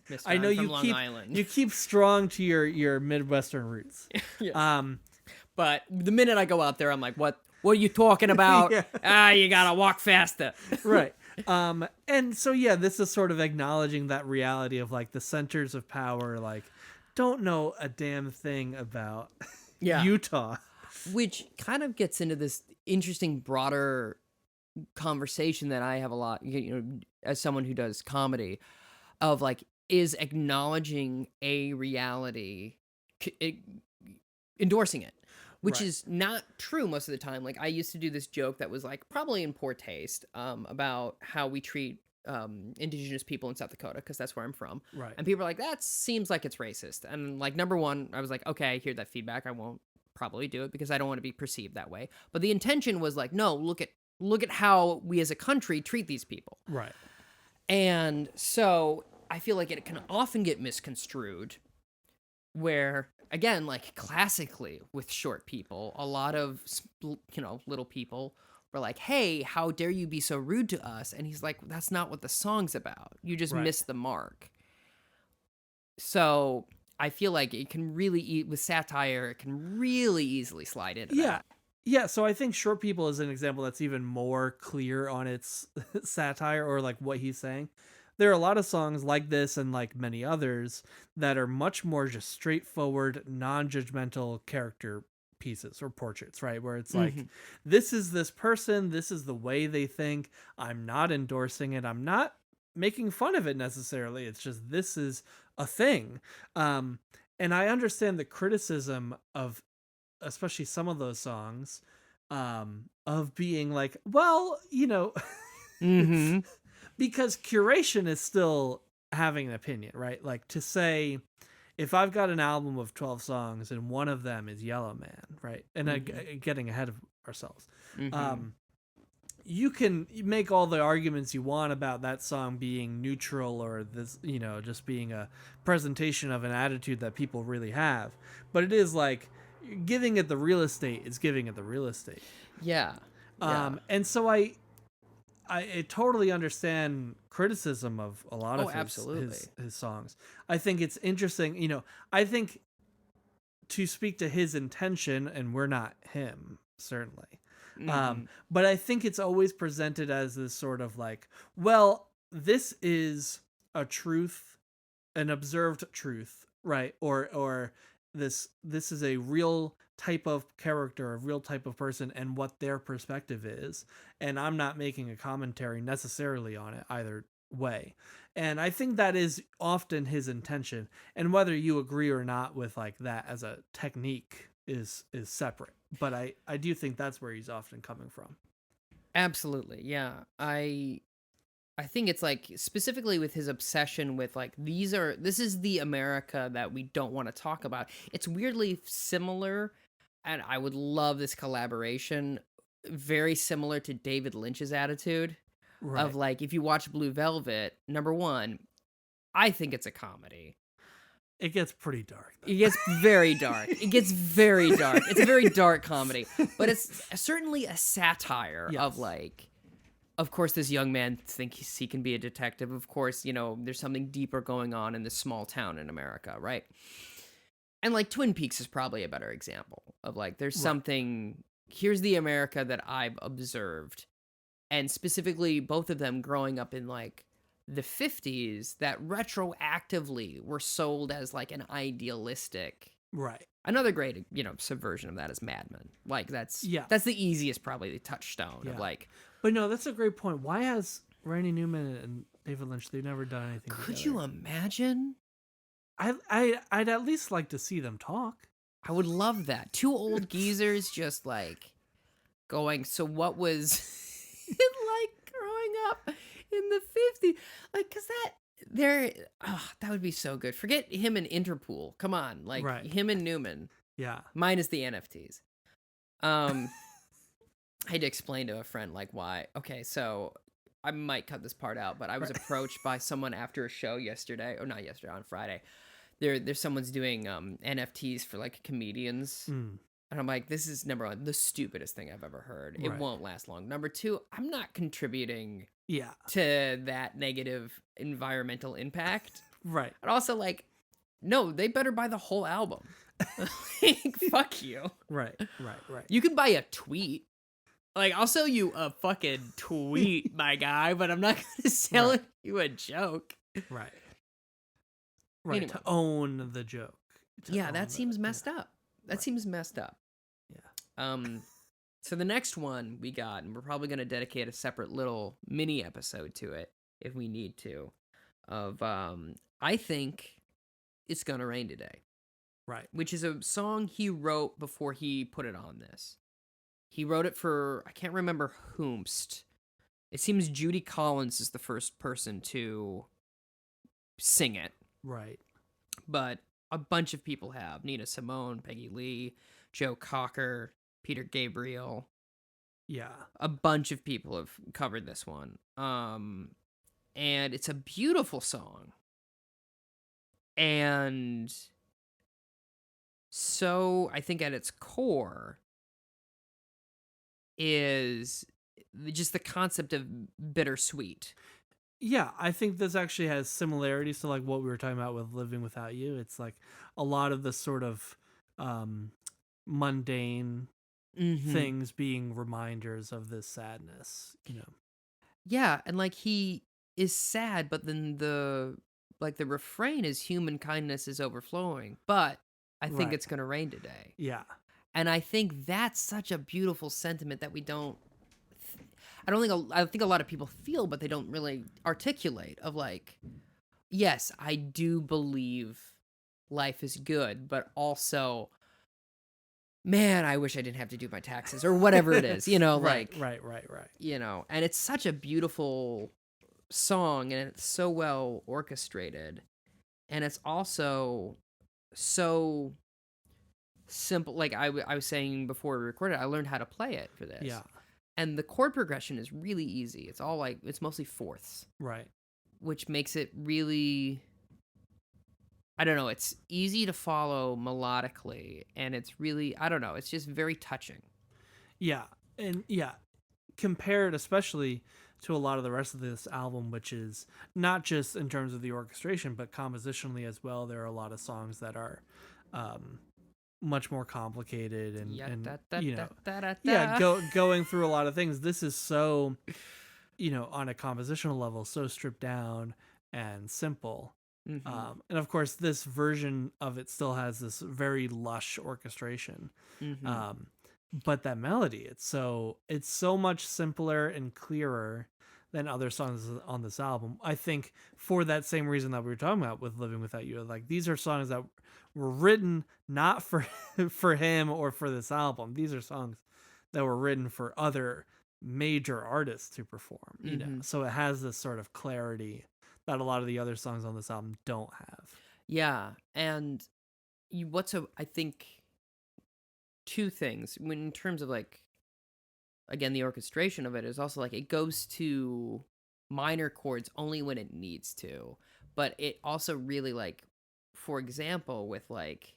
Mister. I know I'm from you Long keep Island. you keep strong to your Midwestern roots. Yeah. But the minute I go out there, I'm like, what are you talking about? Yeah. You gotta walk faster. Right. And so yeah, this is sort of acknowledging that reality of like the centers of power like don't know a damn thing about Yeah. Utah. Which kind of gets into this interesting broader conversation that I have a lot, as someone who does comedy, of like, is acknowledging a reality endorsing it, which Right. is not true most of the time. Like, I used to do this joke that was like probably in poor taste, about how we treat indigenous people in South Dakota, because that's where I'm from. Right. And people are like, that seems like it's racist. And like, number one, I was like, okay, I hear that feedback. I won't probably do it because I don't want to be perceived that way. But the intention was like, no, look at how we as a country treat these people. Right. And so I feel like it can often get misconstrued where, again, like classically with short people, a lot of, little people were like, hey, how dare you be so rude to us? And he's like, that's not what the song's about. You just missed the mark. So I feel like it can really, with satire, it can really easily slide into that. Yeah, so I think Short People is an example that's even more clear on its satire or like what he's saying. There are a lot of songs like this and like many others that are much more just straightforward, non-judgmental character pieces or portraits, right? Where it's like, this is this person, this is the way they think. I'm not endorsing it. I'm not making fun of it necessarily. It's just, this is a thing. And I understand the criticism of especially some of those songs, of being like, well, because curation is still having an opinion, right? Like to say, if I've got an album of 12 songs and one of them is Yellow Man, right? And getting ahead of ourselves. You can make all the arguments you want about that song being neutral or this, just being a presentation of an attitude that people really have. But it is like, giving it the real estate is giving it the real estate. Yeah. And so I totally understand criticism of a lot of his songs. I think it's interesting, I think to speak to his intention, and we're not him, certainly. But I think it's always presented as this sort of like, well, this is a truth, an observed truth, right? Or this is a real type of character, a real type of person, and what their perspective is. And I'm not making a commentary necessarily on it either way. And I think that is often his intention. And whether you agree or not with like that as a technique is separate. But I do think that's where he's often coming from. Absolutely. Yeah. I think it's like specifically with his obsession with like, this is the America that we don't want to talk about. It's weirdly similar, and I would love this collaboration, very similar to David Lynch's attitude of like, if you watch Blue Velvet, number one, I think it's a comedy. It gets pretty dark, though. It gets very dark. It's a very dark comedy, but it's certainly a satire of like, of course, this young man thinks he can be a detective. Of course, there's something deeper going on in this small town in America, right? And like Twin Peaks is probably a better example of like, there's something, here's the America that I've observed. And specifically both of them growing up in like the 50s that retroactively were sold as like an idealistic. Right. Another great, subversion of that is Mad Men. Like that's the easiest probably the touchstone of like. But no, that's a great point. Why has Rany Newman and David Lynch, they've never done anything Could together? you imagine? I'd at least like to see them talk. I would love that. Two old geezers just like going, so what was it like growing up in the 50s? Like, cause that would be so good. Forget him and Interpol. Come on. Like him and Newman. Yeah. Minus the NFTs. I had to explain to a friend like why. Okay, so I might cut this part out, but I was approached by someone after a show yesterday, or not yesterday, on Friday. There's someone's doing NFTs for like comedians. And I'm like, this is number one, the stupidest thing I've ever heard. It won't last long. Number two, I'm not contributing to that negative environmental impact. Right. And also, like, no, they better buy the whole album. Like, fuck you. Right. You can buy a tweet. Like, I'll sell you a fucking tweet, my guy, but I'm not going to sell you a joke. Right. Right. Anyway. To own the joke. Yeah, that seems messed up. That seems messed up. Yeah. So the next one we got, and we're probably going to dedicate a separate little mini episode to it if we need to, of I Think It's Gonna Rain Today. Right. Which is a song he wrote before he put it on this. He wrote it for, I can't remember whomst. It seems Judy Collins is the first person to sing it. Right. But a bunch of people have. Nina Simone, Peggy Lee, Joe Cocker, Peter Gabriel. Yeah. A bunch of people have covered this one. And it's a beautiful song. And so I think at its core is just the concept of bittersweet. Yeah, I think this actually has similarities to like what we were talking about with Living Without You. It's like a lot of the sort of mundane things being reminders of this sadness, you know. Yeah, and like he is sad, but then the refrain is human kindness is overflowing, but I think it's going to rain today. Yeah. And I think that's such a beautiful sentiment that we don't I think a lot of people feel, but they don't really articulate of like, yes, I do believe life is good, but also, man, I wish I didn't have to do my taxes or whatever it is, you know, Right. you know, and it's such a beautiful song and it's so well orchestrated and it's also so simple. Like I was saying before we recorded, I learned how to play it for this. Yeah. And the chord progression is really easy. It's all like, it's mostly fourths. Right. Which makes it really, I don't know, it's easy to follow melodically. And it's really, I don't know, it's just very touching. Yeah. And yeah, compared especially to a lot of the rest of this album, which is not just in terms of the orchestration, but compositionally as well. There are a lot of songs that are much more complicated and you know, going through a lot of things. This is so, you know, on a compositional level, so stripped down and simple. And of course, this version of it still has this very lush orchestration. But that melody, it's so much simpler and clearer than other songs on this album. I think for that same reason that we were talking about with Living Without You, like these are songs that were written not for him or for this album. These are songs that were written for other major artists to perform, you know. So it has this sort of clarity that a lot of the other songs on this album don't have. Yeah, and I think two things in terms of like, again, the orchestration of it is also like it goes to minor chords only when it needs to, but it also really like, for example, with like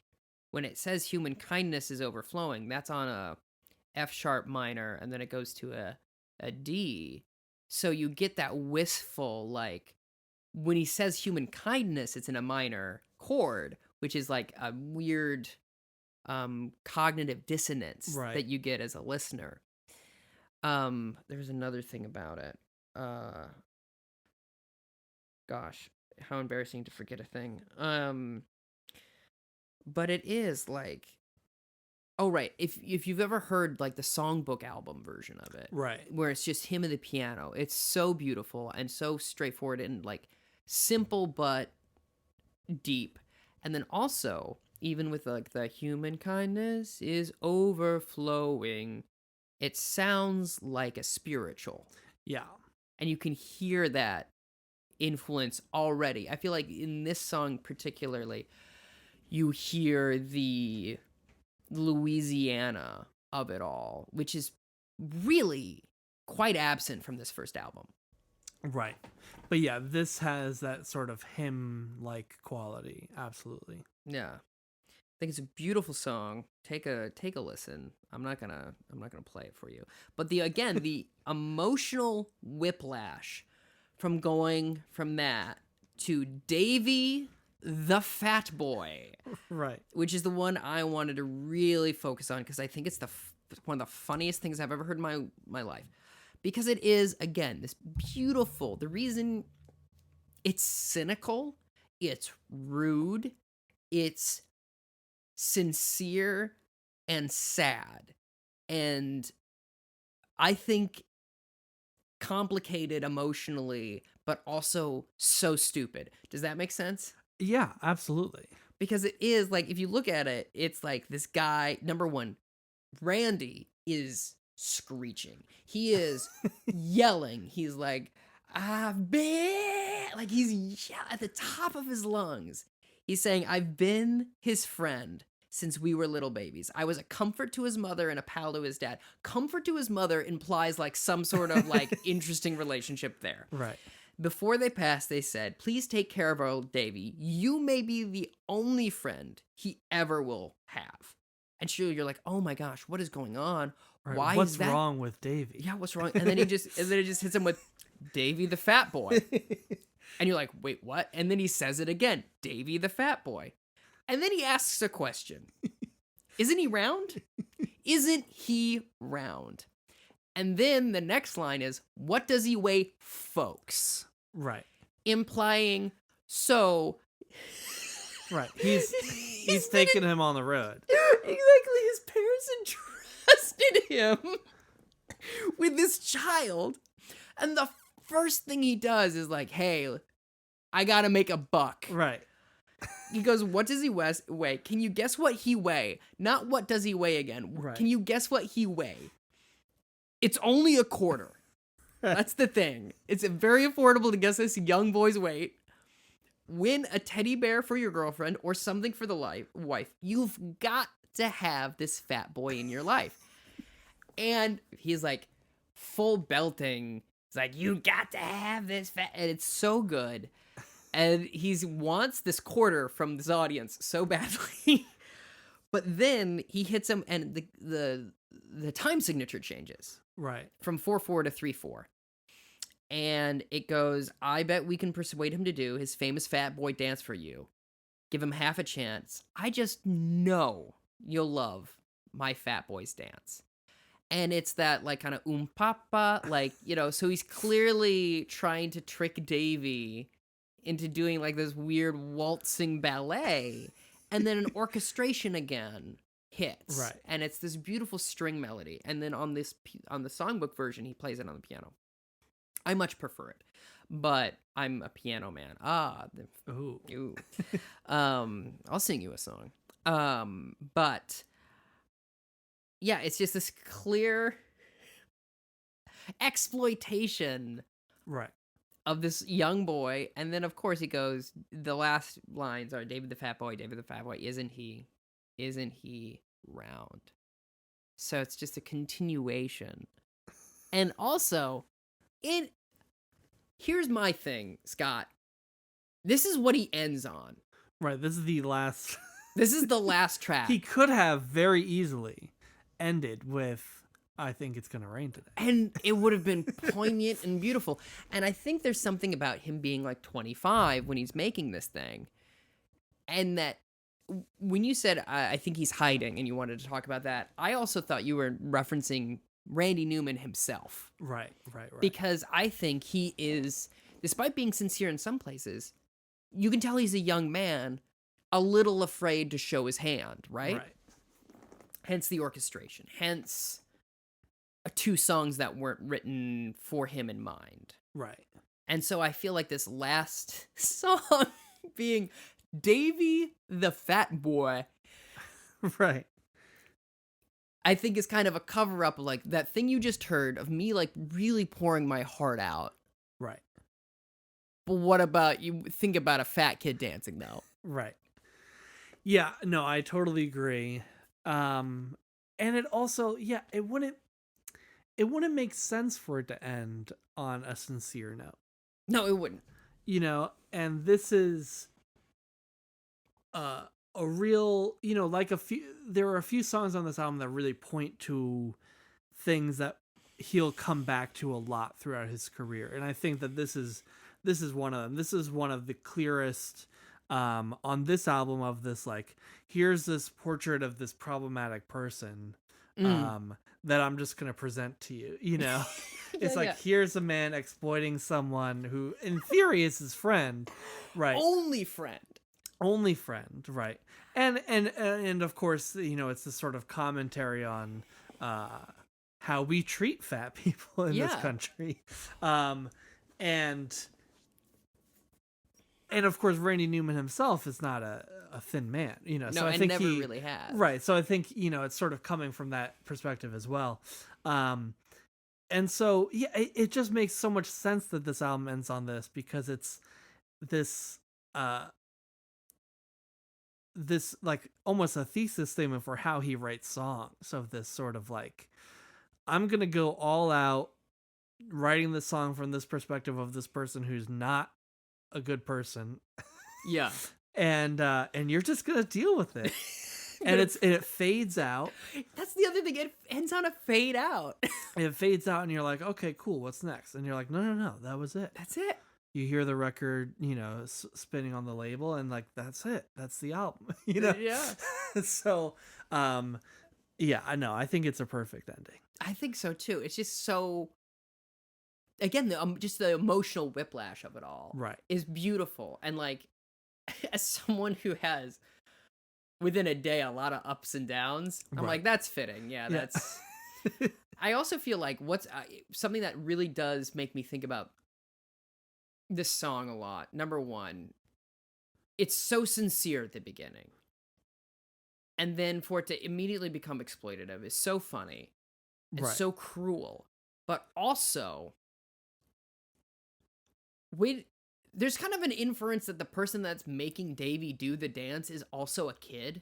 when it says human kindness is overflowing, that's on a F sharp minor and then it goes to a D. So you get that wistful, like when he says human kindness, it's in a minor chord, which is like a weird cognitive dissonance that you get as a listener. There's another thing about it. Gosh, how embarrassing to forget a thing. But it is like, oh right, if you've ever heard like the Songbook album version of it, right, where it's just him and the piano, it's so beautiful and so straightforward and like simple but deep. And then also, even with like the human kindness is overflowing, it sounds like a spiritual. Yeah. And you can hear that influence already. I feel like in this song particularly, you hear the Louisiana of it all, which is really quite absent from this first album. Right. But yeah, this has that sort of hymn-like quality. Absolutely. Yeah. I think it's a beautiful song. Take a listen. I'm not gonna play it for you. But the emotional whiplash from going from that to Davy the Fat Boy, Right. which is the one I wanted to really focus on because I think it's one of the funniest things I've ever heard in my life. Because it is, again, this beautiful, the reason it's cynical, it's rude, it's sincere and sad. And I think complicated emotionally, but also so stupid. Does that make sense? Yeah, absolutely. Because it is like, if you look at it, it's like this guy, number one, Randy is screeching. He is yelling. He's like, I've been, like he's at the top of his lungs. He's saying, I've been his friend since we were little babies. I was a comfort to his mother and a pal to his dad. Comfort to his mother implies like some sort of like interesting relationship there. Right. Before they passed, they said, please take care of our old Davy. You may be the only friend he ever will have. And you're like, oh my gosh, what is going on? Right. Why what's is that? wrong with Davy? Yeah, what's wrong? And then it just hits him with Davy the Fat Boy. And you're like, wait, what? And then he says it again, Davy the Fat Boy. And then he asks a question. Isn't he round? Isn't he round? And then the next line is, what does he weigh, folks? Right. Implying, so... Right. He's taking him on the road. Exactly. His parents entrusted him with this child. And the first thing he does is like, hey, I got to make a buck. Right. He goes, what does he weigh? Can you guess what he weigh? Not what does he weigh again. Right. Can you guess what he weigh? It's only a quarter. That's the thing. It's very affordable to guess this young boy's weight. Win a teddy bear for your girlfriend or something for the wife. You've got to have this fat boy in your life. And he's like full belting. It's like, you got to have this fat. And it's so good. And he wants this quarter from this audience so badly. But then he hits him and the time signature changes. Right. From 4/4 to 3/4. And it goes, I bet we can persuade him to do his famous fat boy dance for you. Give him half a chance. I just know you'll love my fat boy's dance. And it's that like kind of papa, like, you know, so he's clearly trying to trick Davy into doing like this weird waltzing ballet. And then an orchestration again hits. Right. And it's this beautiful string melody. And then on the songbook version, he plays it on the piano. I much prefer it, but I'm a piano man. Ooh. I'll sing you a song. But yeah, it's just this clear exploitation, right, of this young boy, and then of course he goes. The last lines are David the Fat Boy, isn't he round? So it's just a continuation, and also. Here's my thing, Scott. This is what he ends on. Right, this is the last... This is the last track. He could have very easily ended with, I think it's gonna rain today. And it would have been poignant and beautiful. And I think there's something about him being like 25 when he's making this thing. And that when you said, I think he's hiding, and you wanted to talk about that, I also thought you were referencing Randy Newman himself. Right. Because I think he is, despite being sincere in some places, you can tell he's a young man, a little afraid to show his hand, right? Hence the orchestration. Hence 2 songs that weren't written for him in mind. Right. And so I feel like this last song being Davy the Fat Boy. Right. I think is kind of a cover up of like that thing you just heard of me like really pouring my heart out. Right. But what about you think about a fat kid dancing though? Right. Yeah, no, I totally agree. And it also, yeah, it wouldn't make sense for it to end on a sincere note. No, it wouldn't. You know, and this is a real, you know, like there are a few songs on this album that really point to things that he'll come back to a lot throughout his career. And I think that this is this is one of them. This is one of the clearest on this album of this, like, here's this portrait of this problematic person that I'm just going to present to you, you know? It's here's a man exploiting someone who, in theory, is his friend, right? Only friend, right? And of course, you know, it's this sort of commentary on how we treat fat people in this country, and of course, Randy Newman himself is not a thin man, you know. No, so I and think never really has. Right. So I think, you know, it's sort of coming from that perspective as well. And so, yeah, it just makes so much sense that this album ends on this, because it's this like almost a thesis statement for how he writes songs, of this sort of like, I'm going to go all out writing this song from this perspective of this person who's not a good person. Yeah. And you're just going to deal with it. And it fades out. That's the other thing. It ends on a fade out. It fades out, and you're like, okay, cool. What's next? And you're like, no, that was it. That's it. You hear the record, you know, spinning on the label, and like, that's it. That's the album, you know? Yeah. So, yeah, I know. I think it's a perfect ending. I think so too. It's just so, again, just the emotional whiplash of it all, right, is beautiful. And like, as someone who has, within a day, a lot of ups and downs, I'm like, that's fitting. Yeah, that's. I also feel like what's something that really does make me think about this song a lot. Number one, it's so sincere at the beginning, and then for it to immediately become exploitative is so funny and so cruel. But also, there's kind of an inference that the person that's making Davey do the dance is also a kid.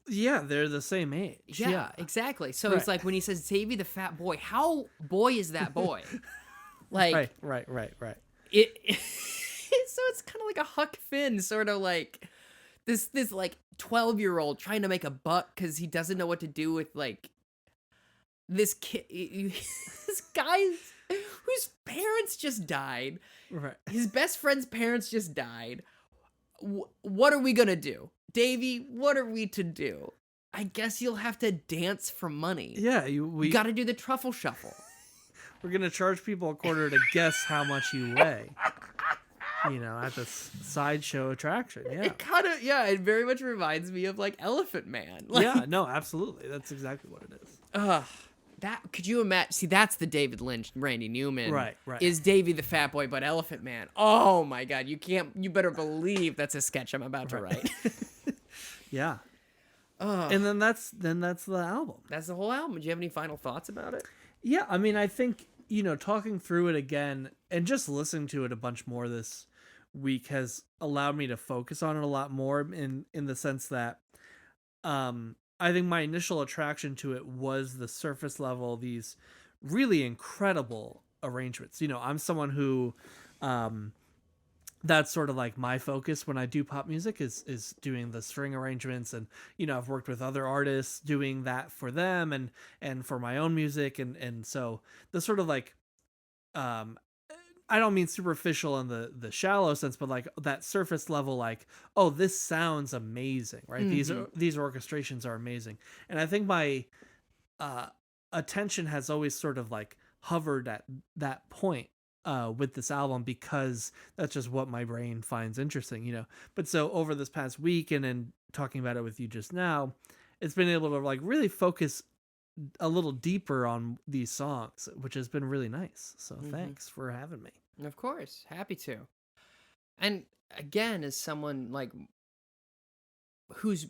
Yeah, they're the same age. Yeah. Exactly. So it's like when he says Davey the fat boy, how boy is that boy? Like, right. So it's kind of like a Huck Finn, sort of like this like 12-year-old trying to make a buck because he doesn't know what to do with like this kid, this guy whose parents just died. Right. His best friend's parents just died. What are we gonna do, Davey? What are we to do? I guess you'll have to dance for money. Yeah, we got to do the truffle shuffle. We're gonna charge people a quarter to guess how much you weigh. You know, at this sideshow attraction. Yeah, it kind of it very much reminds me of like Elephant Man. Like, yeah, no, absolutely, that's exactly what it is. That could you imagine? See, that's the David Lynch, Randy Newman. Right. Is Davey the fat boy, but Elephant Man. Oh my God, you better believe that's a sketch I'm about to write. Yeah. And then that's the album. That's the whole album. Do you have any final thoughts about it? Yeah, I mean, I think, you know, talking through it again and just listening to it a bunch more this week has allowed me to focus on it a lot more in the sense that I think my initial attraction to it was the surface level, these really incredible arrangements. You know, I'm someone who, that's sort of like my focus when I do pop music is doing the string arrangements. And, you know, I've worked with other artists doing that for them and for my own music. And so the sort of like, I don't mean superficial in the shallow sense, but like that surface level, like, oh, this sounds amazing, right? Mm-hmm. These orchestrations are amazing. And I think my attention has always sort of like hovered at that point with this album, because that's just what my brain finds interesting, you know? But so over this past week and then talking about it with you just now, it's been able to like really focus a little deeper on these songs, which has been really nice. So thanks for having me. Of course. Happy to. And again, as someone like who's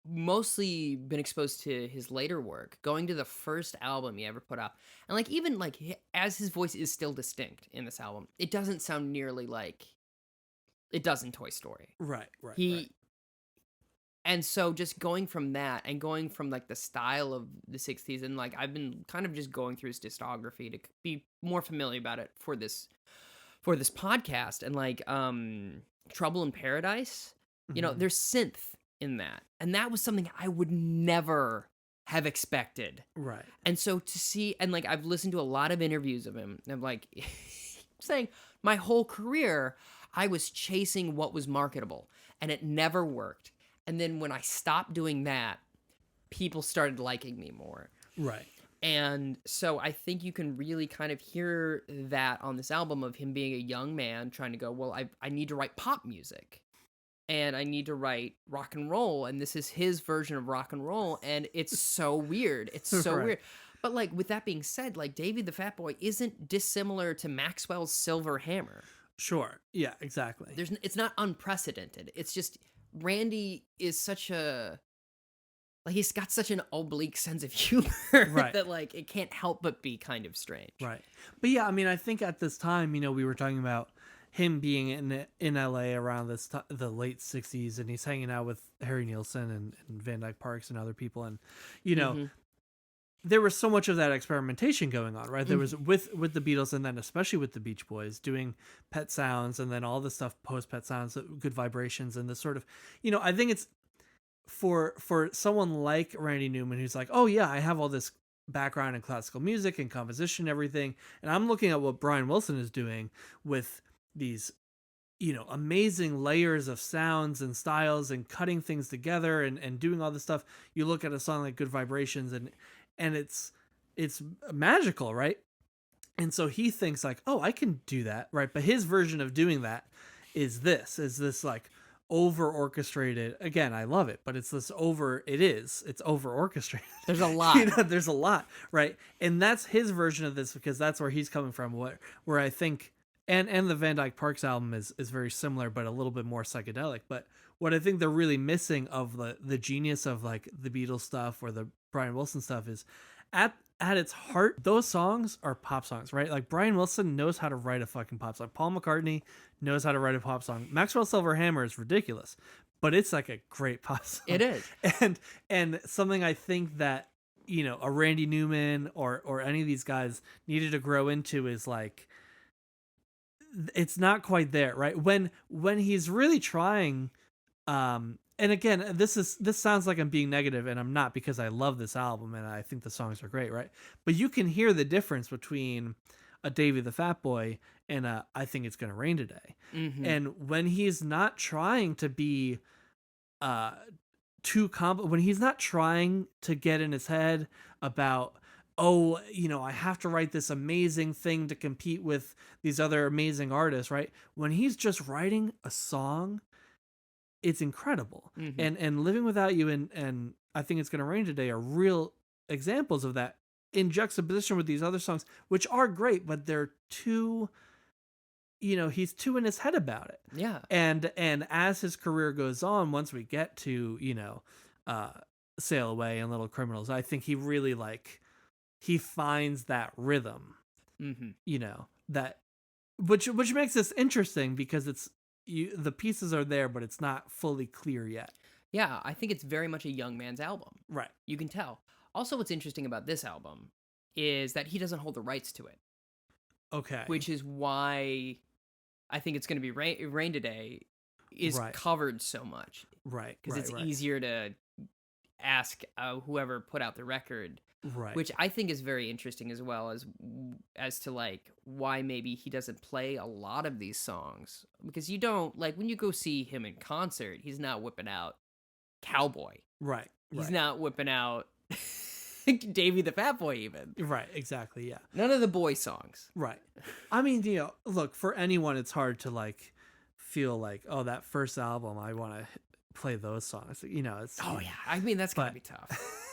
mostly been exposed to his later work, going to the first album he ever put out, and like even like as his voice is still distinct in this album, it doesn't sound nearly like it does in Toy Story. Right. And so just going from that and going from like the style of the 60s, and like I've been kind of just going through his discography to be more familiar about it for this podcast, and like Trouble in Paradise, you know, there's synth in that. And that was something I would never have expected. Right. And so to see, and like I've listened to a lot of interviews of him, and like saying my whole career, I was chasing what was marketable and it never worked. And then when I stopped doing that, people started liking me more. Right. And so I think you can really kind of hear that on this album of him being a young man trying to go, well, I need to write pop music and I need to write rock and roll. And this is his version of rock and roll. And it's so weird. It's so Right. weird. But like with that being said, like Davey the Fat Boy isn't dissimilar to Maxwell's Silver Hammer. Sure. Yeah, exactly. It's not unprecedented. It's just Randy is such a, like, he's got such an oblique sense of humor Right. that, like, it can't help but be kind of strange. Right. But yeah, I mean, I think at this time, we were talking about him being in LA around the late 60s, and he's hanging out with Harry Nilsson and Van Dyke Parks and other people. And, there was so much of that experimentation going on, right? There was with the Beatles, and then especially with the Beach Boys doing Pet Sounds, and then all the stuff post Pet Sounds, Good Vibrations, and this sort of, I think it's, for someone like Randy Newman, who's like, oh yeah, I have all this background in classical music and composition and everything, and I'm looking at what Brian Wilson is doing with these, amazing layers of sounds and styles and cutting things together and doing all this stuff. You look at a song like Good Vibrations and it's magical, right? And so he thinks like, oh, I can do that, right? But his version of doing that is this like over orchestrated. Again, I love it, but it's over orchestrated. There's a lot. There's a lot, right? And that's his version of this, because that's where he's coming from. Where I think, and the Van Dyke Parks album is very similar, but a little bit more psychedelic. But what I think they're really missing of the genius of like the Beatles stuff or the Brian Wilson stuff is at its heart, those songs are pop songs, right? Like Brian Wilson knows how to write a fucking pop song. Paul McCartney knows how to write a pop song. Maxwell Silver Hammer is ridiculous, but it's like a great pop song. It is. And something I think that, a Randy Newman or any of these guys needed to grow into is like, it's not quite there, right? When he's really trying, and again, this sounds like I'm being negative, and I'm not, because I love this album and I think the songs are great, right? But you can hear the difference between a Davey the Fat Boy and I Think It's Gonna Rain Today. Mm-hmm. And when he's not trying to be when he's not trying to get in his head about, oh, I have to write this amazing thing to compete with these other amazing artists, right? When he's just writing a song, it's incredible. Mm-hmm. And Living Without You and I Think It's Gonna Rain Today are real examples of that, in juxtaposition with these other songs, which are great, but they're too, he's too in his head about it. Yeah. And as his career goes on, once we get to, Sail Away and Little Criminals, I think he really he finds that rhythm, that, which makes this interesting, because the pieces are there, but it's not fully clear yet. Yeah, I think it's very much a young man's album. Right. You can tell. Also, what's interesting about this album is that he doesn't hold the rights to it. Okay. Which is why I think It's Going to Be Rain Today is covered so much. Right. Because it's easier to ask whoever put out the record. Right. Which I think is very interesting, as well as to like why maybe he doesn't play a lot of these songs, because you don't, like, when you go see him in concert, he's not whipping out Cowboy. Right. He's not whipping out Davey the Fat Boy even. Right. Exactly. Yeah. None of the boy songs. Right. I mean, look, for anyone, it's hard to feel like, oh, that first album, I want to play those songs. It's, oh yeah. I mean, that's gotta be tough.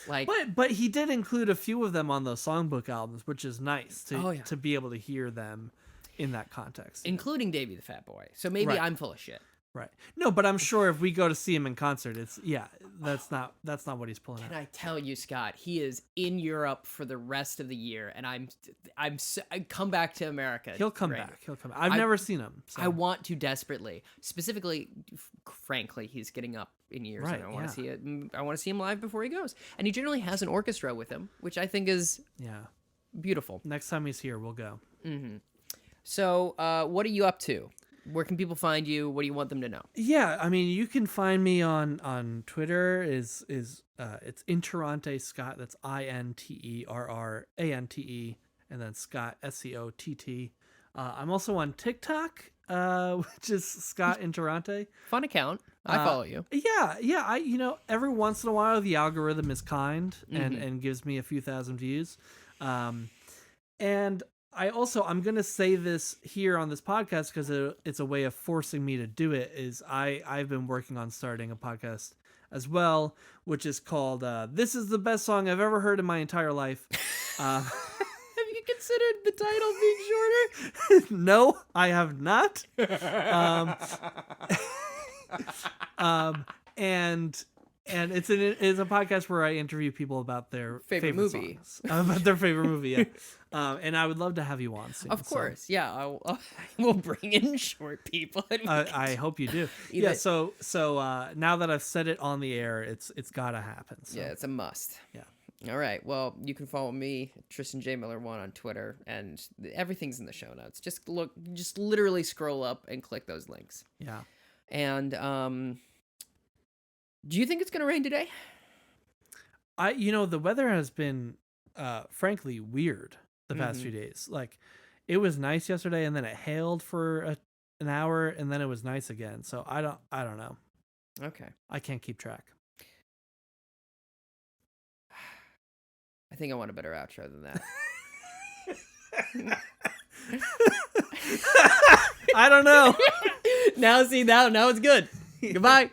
But he did include a few of them on those songbook albums, which is nice to be able to hear them in that context, including Davey the Fat Boy. So maybe I'm full of shit. Right. No, but I'm sure if we go to see him in concert, that's not what he's pulling out. Can I tell you, Scott, he is in Europe for the rest of the year, and I come back to America. He'll come back. I've never seen him. So. I want to desperately. Specifically, frankly, he's getting up in years, and I want to see it. I want to see him live before he goes, and he generally has an orchestra with him, which I think is beautiful. Next time he's here, we'll go. Mm-hmm. So, what are you up to? Where can people find you? What do you want them to know? Yeah, I mean, you can find me on Twitter. It's Interrante Scott. That's INTERRANTE, and then Scott SCOTT. I'm also on TikTok, which is Scott Interrante. Fun account. I follow you. Yeah. Every once in a while, the algorithm is kind and gives me a few thousand views. And I'm going to say this here on this podcast because it's a way of forcing me to do it. I've been working on starting a podcast as well, which is called "This is the best song I've ever heard in my entire life." Have you considered the title being shorter? No, I have not. And it's a podcast where I interview people about their favorite movie, about their favorite movie. Yeah, and I would love to have you on soon. Of course, yeah. I will bring in short people. I hope you do. Yeah. So now that I've said it on the air, it's gotta happen. So. Yeah, it's a must. Yeah. All right. Well, you can follow me, Tristan J Miller 1 on Twitter, and everything's in the show notes. Just literally scroll up and click those links. Yeah. And do you think it's gonna rain today? The weather has been frankly weird the past few days. Like, it was nice yesterday, and then it hailed for an hour, and then it was nice again. So I don't know. Okay. I can't keep track. I think I want a better outro than that. I don't know. Now it's good. Goodbye.